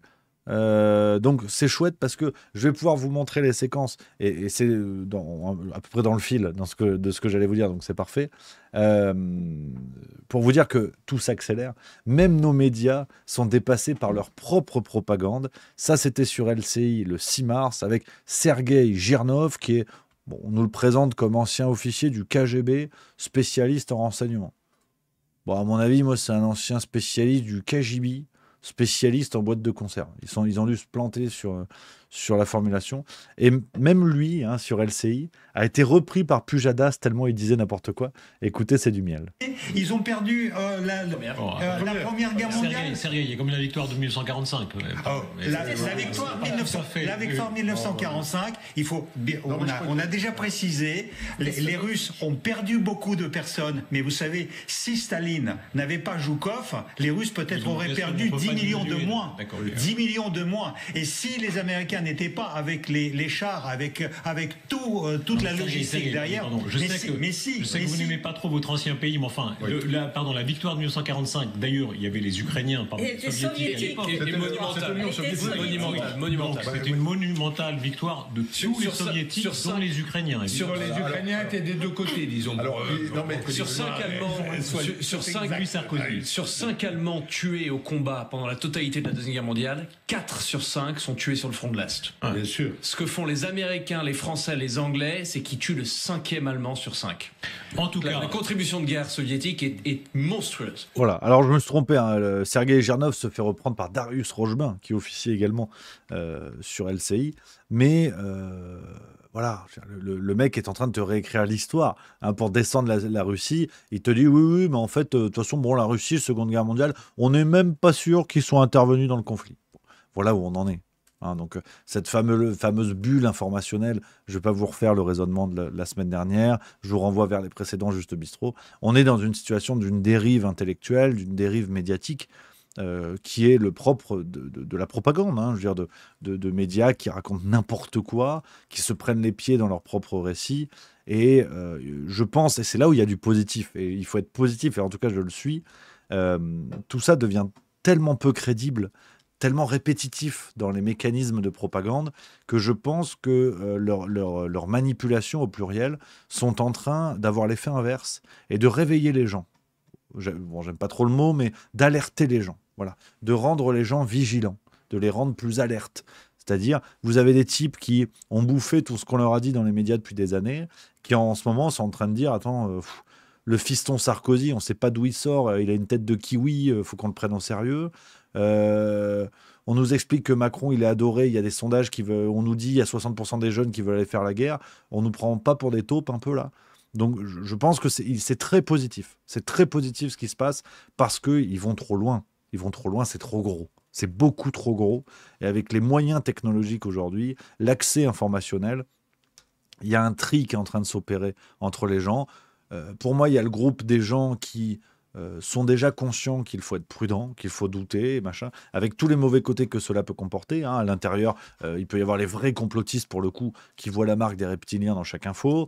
Donc c'est chouette parce que je vais pouvoir vous montrer les séquences et c'est à peu près dans le fil de ce que j'allais vous dire, donc c'est parfait. Pour vous dire que tout s'accélère, même nos médias sont dépassés par leur propre propagande. Ça, c'était sur LCI le 6 mars avec Sergueï Girnov qui est, bon, on nous le présente comme ancien officier du KGB, spécialiste en renseignement. Bon, à mon avis, moi, c'est un ancien spécialiste du KGB, spécialiste en boîte de conserve. Ils ont dû se planter sur la formulation. Et même lui, hein, sur LCI, a été repris par Pujadas tellement il disait n'importe quoi. Écoutez, c'est du miel. Ils ont perdu la Première Guerre mondiale. Sérieux, il y a comme la victoire de 1945. La victoire 1945, on a déjà précisé, les Russes ont perdu beaucoup de personnes, mais vous savez, si Staline n'avait pas Zhukov, les Russes peut-être auraient perdu 10 millions de moins. 10 millions de moins. Et si les Américains n'étaient pas avec les chars, avec toute la logistique derrière... Je sais que vous n'aimez pas trop votre ancien pays, mais enfin, la victoire de 1945, d'ailleurs, il y avait les Ukrainiens, les soviétiques. C'était une monumentale victoire de tous les soviétiques, dont les Ukrainiens. Les Ukrainiens étaient des 2 côtés, disons. Alors, sur 5 Allemands tués au combat pendant la totalité de la Deuxième Guerre mondiale, 4 sur 5 sont tués sur le front de l'Est. Bien sûr. Ce que font les Américains, les Français, les Anglais, c'est qu'ils tuent le 5e Allemand sur 5. En tout cas, la contribution de guerre soviétique est monstrueuse. Voilà, alors je me suis trompé, hein. Sergueï Girnov se fait reprendre par Darius Rochebin, qui officie également sur LCI, mais voilà, le mec est en train de te réécrire l'histoire, hein, pour descendre la Russie. Il te dit oui, mais en fait, de toute façon, bon, la Russie, Seconde Guerre mondiale, on n'est même pas sûr qu'ils soient intervenus dans le conflit. Voilà où on en est. Hein, donc, cette fameuse bulle informationnelle, je ne vais pas vous refaire le raisonnement de la semaine dernière, je vous renvoie vers les précédents Juste Bistrot. On est dans une situation d'une dérive intellectuelle, d'une dérive médiatique, qui est le propre de la propagande, hein, je veux dire, de médias qui racontent n'importe quoi, qui se prennent les pieds dans leur propre récit. Et je pense, et c'est là où il y a du positif, et il faut être positif, et en tout cas je le suis, tout ça devient tellement peu crédible, tellement répétitif dans les mécanismes de propagande, que je pense que leurs manipulations au pluriel sont en train d'avoir l'effet inverse et de réveiller les gens. Bon, j'aime pas trop le mot, mais d'alerter les gens. Voilà, de rendre les gens vigilants, de les rendre plus alertes. C'est-à-dire, vous avez des types qui ont bouffé tout ce qu'on leur a dit dans les médias depuis des années, qui en ce moment sont en train de dire, attends, le fiston Sarkozy, on ne sait pas d'où il sort, il a une tête de kiwi, faut qu'on le prenne au sérieux. On nous explique que Macron, il est adoré, il y a des sondages on nous dit, il y a 60% des jeunes qui veulent aller faire la guerre, on nous prend pas pour des taupes un peu là. Donc je pense que c'est très positif. C'est très positif ce qui se passe, parce qu'ils vont trop loin. Ils vont trop loin, c'est trop gros. C'est beaucoup trop gros. Et avec les moyens technologiques aujourd'hui, l'accès informationnel, il y a un tri qui est en train de s'opérer entre les gens. Pour moi, il y a le groupe des gens qui sont déjà conscients qu'il faut être prudent, qu'il faut douter, machin, avec tous les mauvais côtés que cela peut comporter. Hein. À l'intérieur, il peut y avoir les vrais complotistes, pour le coup, qui voient la marque des reptiliens dans chaque info.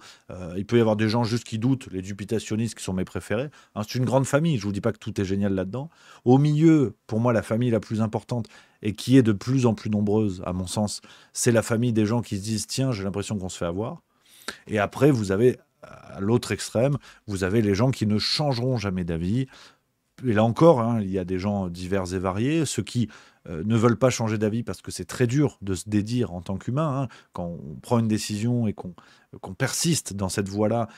Il peut y avoir des gens juste qui doutent, les dubitationnistes qui sont mes préférés. Hein, c'est une grande famille, je ne vous dis pas que tout est génial là-dedans. Au milieu, pour moi, la famille la plus importante, et qui est de plus en plus nombreuse, à mon sens, c'est la famille des gens qui se disent « Tiens, j'ai l'impression qu'on se fait avoir ». Et après, vous avez... à l'autre extrême, vous avez les gens qui ne changeront jamais d'avis. Et là encore, hein, il y a des gens divers et variés. Ceux qui ne veulent pas changer d'avis parce que c'est très dur de se dédire en tant qu'humain. Hein. Quand on prend une décision et qu'on persiste dans cette voie-là,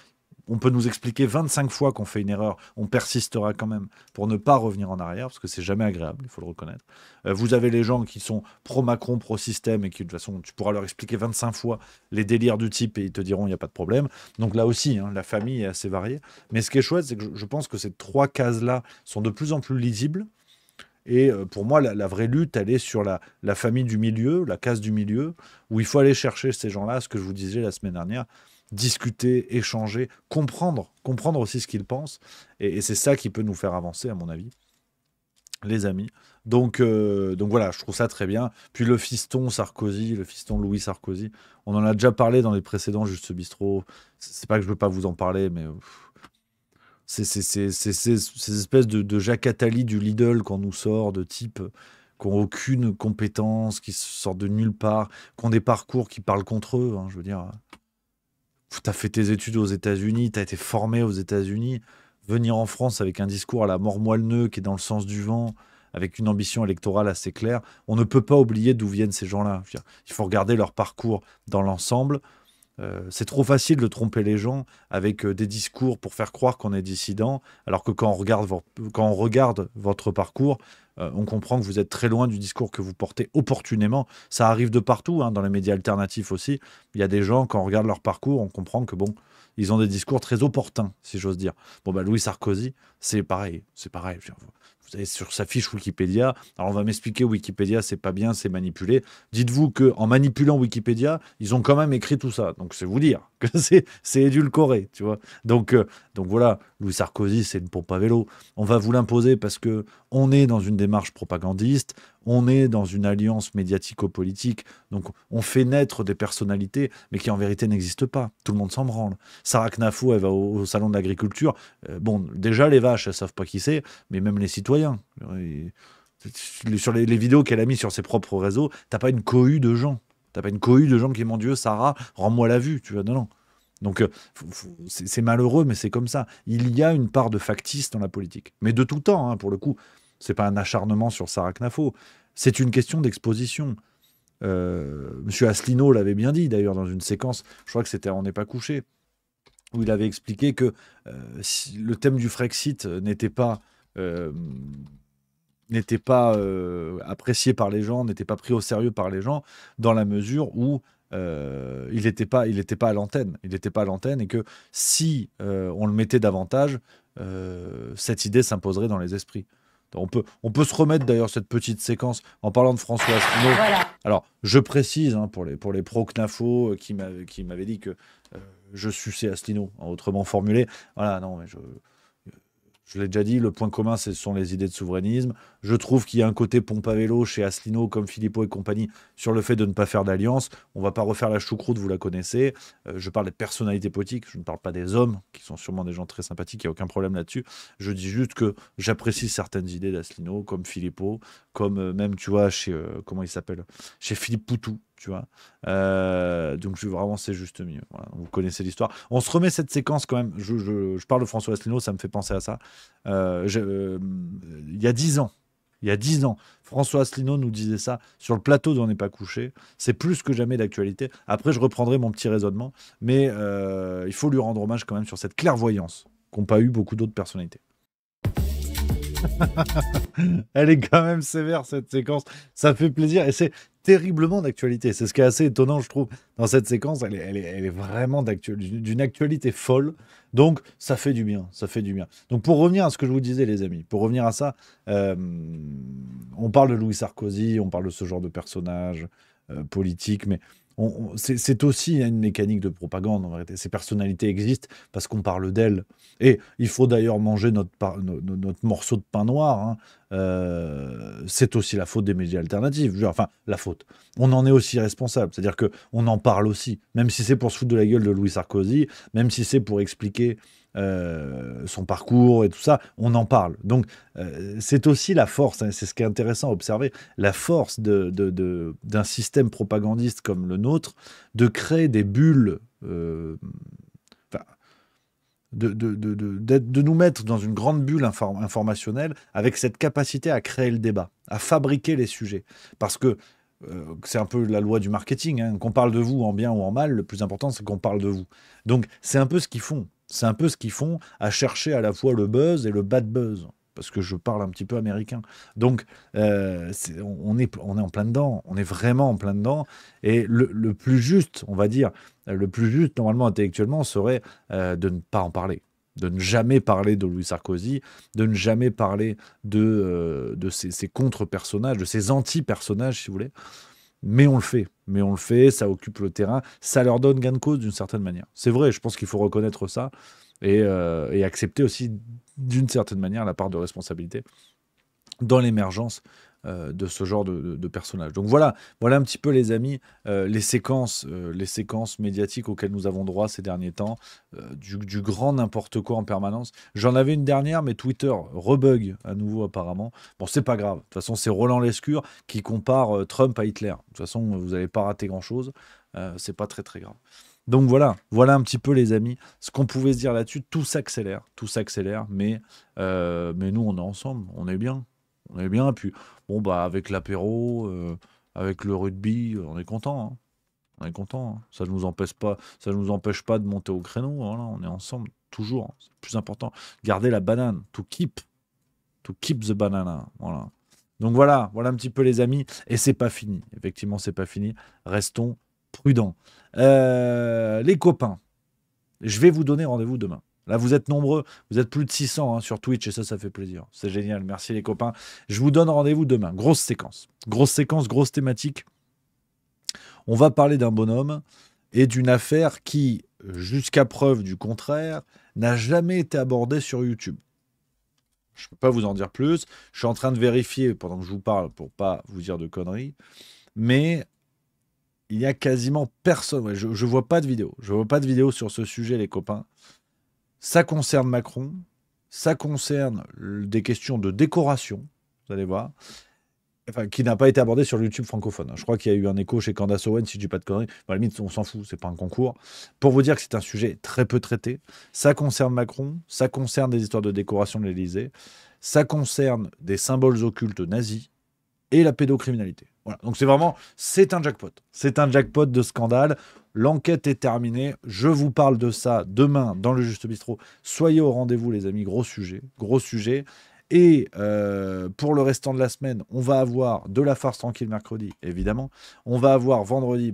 on peut nous expliquer 25 fois qu'on fait une erreur, on persistera quand même pour ne pas revenir en arrière, parce que c'est jamais agréable, il faut le reconnaître. Vous avez les gens qui sont pro-Macron, pro-système, et qui, de toute façon, tu pourras leur expliquer 25 fois les délires du type, et ils te diront, il n'y a pas de problème. Donc là aussi, hein, la famille est assez variée. Mais ce qui est chouette, c'est que je pense que ces trois cases-là sont de plus en plus lisibles. Et pour moi, la vraie lutte, elle est sur la famille du milieu, la case du milieu, où il faut aller chercher ces gens-là, ce que je vous disais la semaine dernière, discuter, échanger, comprendre aussi ce qu'ils pensent. Et c'est ça qui peut nous faire avancer, à mon avis, les amis. Donc voilà, je trouve ça très bien. Puis le fiston Sarkozy, le fiston Louis Sarkozy, on en a déjà parlé dans les précédents Juste Bistrot. C'est pas que je veux pas vous en parler, mais... ces espèces de Jacques Attali du Lidl qu'on nous sort, de types qui n'ont aucune compétence, qui sortent de nulle part, qui ont des parcours qui parlent contre eux, hein, je veux dire... T'as fait tes études aux États-Unis, t'as été formé aux États-Unis. Venir en France avec un discours à la mort moelleux qui est dans le sens du vent, avec une ambition électorale assez claire, on ne peut pas oublier d'où viennent ces gens-là. Il faut regarder leur parcours dans l'ensemble. C'est trop facile de tromper les gens avec des discours pour faire croire qu'on est dissident, alors que quand on regarde votre parcours, on comprend que vous êtes très loin du discours que vous portez opportunément. Ça arrive de partout, hein, dans les médias alternatifs aussi. Il y a des gens, quand on regarde leur parcours, on comprend que bon, ils ont des discours très opportuns, si j'ose dire. Bon, bah, Louis Sarkozy, c'est pareil. Vous avez sur sa fiche Wikipédia, alors on va m'expliquer Wikipédia, c'est pas bien, c'est manipulé. Dites-vous qu'en manipulant Wikipédia, ils ont quand même écrit tout ça. Donc c'est vous dire que c'est édulcoré, tu vois. Donc voilà, Louis Sarkozy, c'est une pompe à vélo. On va vous l'imposer parce que on est dans une démarche propagandiste, on est dans une alliance médiatico-politique, donc on fait naître des personnalités, mais qui en vérité n'existent pas. Tout le monde s'en branle. Sarah Knafo, elle va au salon de l'agriculture. Bon, déjà les vaches, elles savent pas qui c'est, mais même les citoyens. Sur les vidéos qu'elle a mis sur ses propres réseaux, t'as pas une cohue de gens. T'as pas une cohue de gens qui, mon Dieu, Sarah, rends-moi la vue. Tu vois, non. Donc, c'est malheureux, mais c'est comme ça. Il y a une part de factice dans la politique. Mais de tout temps, hein, pour le coup. C'est pas un acharnement sur Sarah Knafo. C'est une question d'exposition. Monsieur Asselineau l'avait bien dit, d'ailleurs, dans une séquence, je crois que c'était On n'est pas couché, où il avait expliqué que si le thème du Frexit n'était pas apprécié par les gens, n'était pas pris au sérieux par les gens, dans la mesure où il n'était pas à l'antenne. Il n'était pas à l'antenne, et que si on le mettait davantage, cette idée s'imposerait dans les esprits. On peut se remettre d'ailleurs cette petite séquence en parlant de François Asselineau. Voilà. Alors, je précise hein, pour les pro-CNAFO qui m'avaient dit que je suçais Asselineau, hein, autrement formulé. Voilà, non, mais je l'ai déjà dit, le point commun, ce sont les idées de souverainisme. Je trouve qu'il y a un côté pompe à vélo chez Asselineau, comme Philippot et compagnie, sur le fait de ne pas faire d'alliance. On ne va pas refaire la choucroute, vous la connaissez. Je parle des personnalités politiques, je ne parle pas des hommes, qui sont sûrement des gens très sympathiques, il n'y a aucun problème là-dessus. Je dis juste que j'apprécie certaines idées d'Asselineau, comme Philippot, comme même, tu vois, chez, comment il s'appelle, chez Philippe Poutou. Tu vois, donc vraiment c'est juste mieux. Voilà, vous connaissez l'histoire. On se remet cette séquence quand même. Je parle de François Asselineau, ça me fait penser à ça. Il y a 10 ans, François Asselineau nous disait ça sur le plateau d'On n'est pas couché. C'est plus que jamais d'actualité. Après, je reprendrai mon petit raisonnement, mais il faut lui rendre hommage quand même sur cette clairvoyance qu'ont pas eu beaucoup d'autres personnalités. Elle est quand même sévère cette séquence, ça fait plaisir et c'est terriblement d'actualité. C'est ce qui est assez étonnant, je trouve, dans cette séquence. Elle est vraiment d'une actualité folle. Donc, ça fait du bien. Ça fait du bien. Donc, pour revenir à ce que je vous disais, les amis, pour revenir à ça, on parle de Louis Sarkozy, on parle de ce genre de personnage politique, mais c'est aussi une mécanique de propagande, en vérité. Ces personnalités existent parce qu'on parle d'elles. Et il faut d'ailleurs manger notre morceau de pain noir. Hein. C'est aussi la faute des médias alternatifs. Enfin, la faute. On en est aussi responsable. C'est-à-dire qu'on en parle aussi. Même si c'est pour se foutre de la gueule de Louis Sarkozy, même si c'est pour expliquer son parcours et tout ça, on en parle. Donc, c'est aussi la force, hein, c'est ce qui est intéressant à observer, la force d'un système propagandiste comme le nôtre, de créer des bulles, de nous mettre dans une grande bulle informationnelle avec cette capacité à créer le débat, à fabriquer les sujets. Parce que c'est un peu la loi du marketing, hein, qu'on parle de vous en bien ou en mal, le plus important c'est qu'on parle de vous. Donc, c'est un peu ce qu'ils font. C'est un peu ce qu'ils font, à chercher à la fois le buzz et le bad buzz, parce que je parle un petit peu américain. Donc, on est en plein dedans, on est vraiment en plein dedans, et le plus juste, on va dire, le plus juste, normalement, intellectuellement, serait de ne pas en parler, de ne jamais parler de Louis Sarkozy, de ne jamais parler de ces contre-personnages, de ces anti-personnages, si vous voulez. Mais on le fait, ça occupe le terrain, ça leur donne gain de cause d'une certaine manière. C'est vrai, je pense qu'il faut reconnaître ça et accepter aussi d'une certaine manière la part de responsabilité dans l'émergence de ce genre de personnages. Donc voilà un petit peu les amis, les séquences médiatiques auxquelles nous avons droit ces derniers temps, du grand n'importe quoi en permanence. J'en avais une dernière, mais Twitter rebug à nouveau apparemment. Bon, c'est pas grave, de toute façon c'est Roland Lescure qui compare Trump à Hitler. De toute façon, vous n'allez pas rater grand-chose, c'est pas très très grave. Donc voilà un petit peu les amis, ce qu'on pouvait se dire là-dessus. Tout s'accélère, mais nous on est ensemble, on est bien, puis bon bah avec l'apéro, avec le rugby, on est content, hein. On est content, hein. Ça ne nous empêche pas de monter au créneau, voilà, on est ensemble toujours, hein. C'est le plus important. Garder la banane, to keep the banana, voilà. Donc voilà un petit peu les amis, et c'est pas fini, effectivement c'est pas fini, restons prudents. Les copains, je vais vous donner rendez-vous demain. Là, vous êtes nombreux, vous êtes plus de 600 hein, sur Twitch et ça fait plaisir. C'est génial, merci les copains. Je vous donne rendez-vous demain. Grosse séquence, grosse thématique. On va parler d'un bonhomme et d'une affaire qui, jusqu'à preuve du contraire, n'a jamais été abordée sur YouTube. Je ne peux pas vous en dire plus. Je suis en train de vérifier pendant que je vous parle pour pas vous dire de conneries. Mais il y a quasiment personne. Ouais, je vois pas de vidéo. Je vois pas de vidéo sur ce sujet, les copains. Ça concerne Macron. Ça concerne des questions de décoration. Vous allez voir. Enfin, qui n'a pas été abordé sur le YouTube francophone. Je crois qu'il y a eu un écho chez Candace Owen, si je dis pas de conneries. À la limite, on s'en fout, c'est pas un concours. Pour vous dire que c'est un sujet très peu traité. Ça concerne Macron. Ça concerne des histoires de décoration de l'Élysée. Ça concerne des symboles occultes nazis et la pédocriminalité. Voilà. Donc c'est un jackpot. C'est un jackpot de scandale. L'enquête est terminée. Je vous parle de ça demain dans le Juste Bistrot. Soyez au rendez-vous, les amis. Gros sujet. Et pour le restant de la semaine, on va avoir de la farce tranquille mercredi, évidemment. On va avoir vendredi,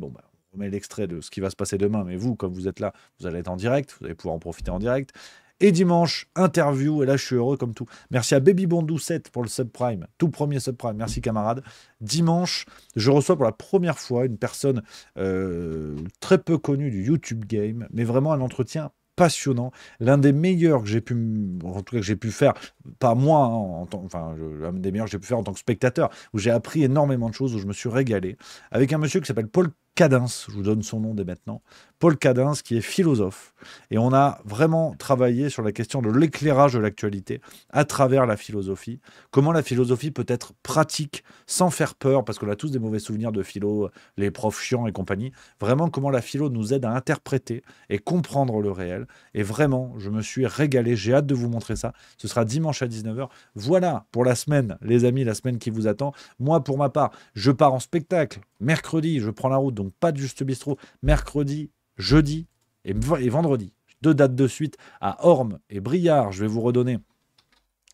on met l'extrait de ce qui va se passer demain, mais vous, comme vous êtes là, vous allez être en direct. Vous allez pouvoir en profiter en direct. Et dimanche, interview, et là je suis heureux comme tout. Merci à Baby Bondou 7 pour le subprime, tout premier subprime, merci camarade. Dimanche, je reçois pour la première fois une personne très peu connue du YouTube Game, mais vraiment un entretien passionnant, l'un des meilleurs que j'ai pu, en tout cas que j'ai pu faire, pas moi, hein, l'un des meilleurs que j'ai pu faire en tant que spectateur, où j'ai appris énormément de choses, où je me suis régalé, avec un monsieur qui s'appelle Paul Cadens, je vous donne son nom dès maintenant, Paul Cadens qui est philosophe, et on a vraiment travaillé sur la question de l'éclairage de l'actualité à travers la philosophie, comment la philosophie peut être pratique sans faire peur, parce qu'on a tous des mauvais souvenirs de philo, les profs chiants et compagnie, vraiment comment la philo nous aide à interpréter et comprendre le réel, et vraiment, je me suis régalé, j'ai hâte de vous montrer ça, ce sera dimanche à 19h, voilà pour la semaine, les amis, la semaine qui vous attend, moi pour ma part, je pars en spectacle, mercredi, je prends la route, donc pas de Juste Bistrot, mercredi, jeudi et vendredi. 2 dates de suite à Ormes et Briard. Je vais vous redonner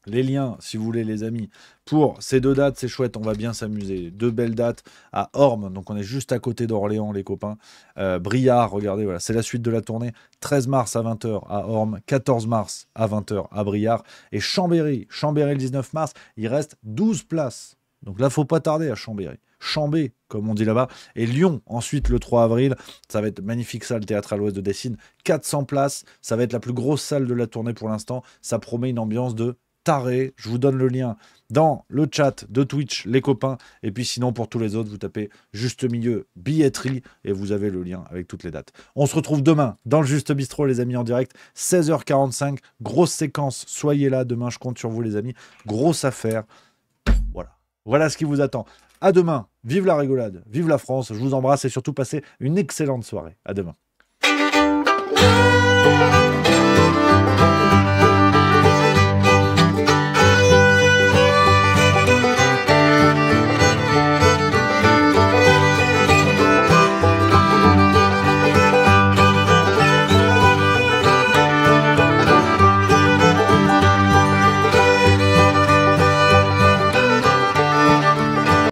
les liens, si vous voulez, les amis, pour ces 2 dates. C'est chouette, on va bien s'amuser. 2 belles dates à Ormes, donc on est juste à côté d'Orléans, les copains. Briard, regardez, voilà, c'est la suite de la tournée. 13 mars à 20h à Ormes, 14 mars à 20h à Briard. Et Chambéry le 19 mars, il reste 12 places. Donc là, faut pas tarder à Chambéry. Chambé, comme on dit là-bas, et Lyon, ensuite le 3 avril, ça va être magnifique salle théâtre à l'ouest de Dessines, 400 places, ça va être la plus grosse salle de la tournée pour l'instant, ça promet une ambiance de taré, je vous donne le lien dans le chat de Twitch, les copains, et puis sinon pour tous les autres, vous tapez juste milieu billetterie, et vous avez le lien avec toutes les dates. On se retrouve demain dans le Juste Bistrot, les amis, en direct, 16h45, grosse séquence, soyez là, demain je compte sur vous les amis, grosse affaire, voilà ce qui vous attend. À demain, vive la rigolade, vive la France, je vous embrasse et surtout passez une excellente soirée. À demain.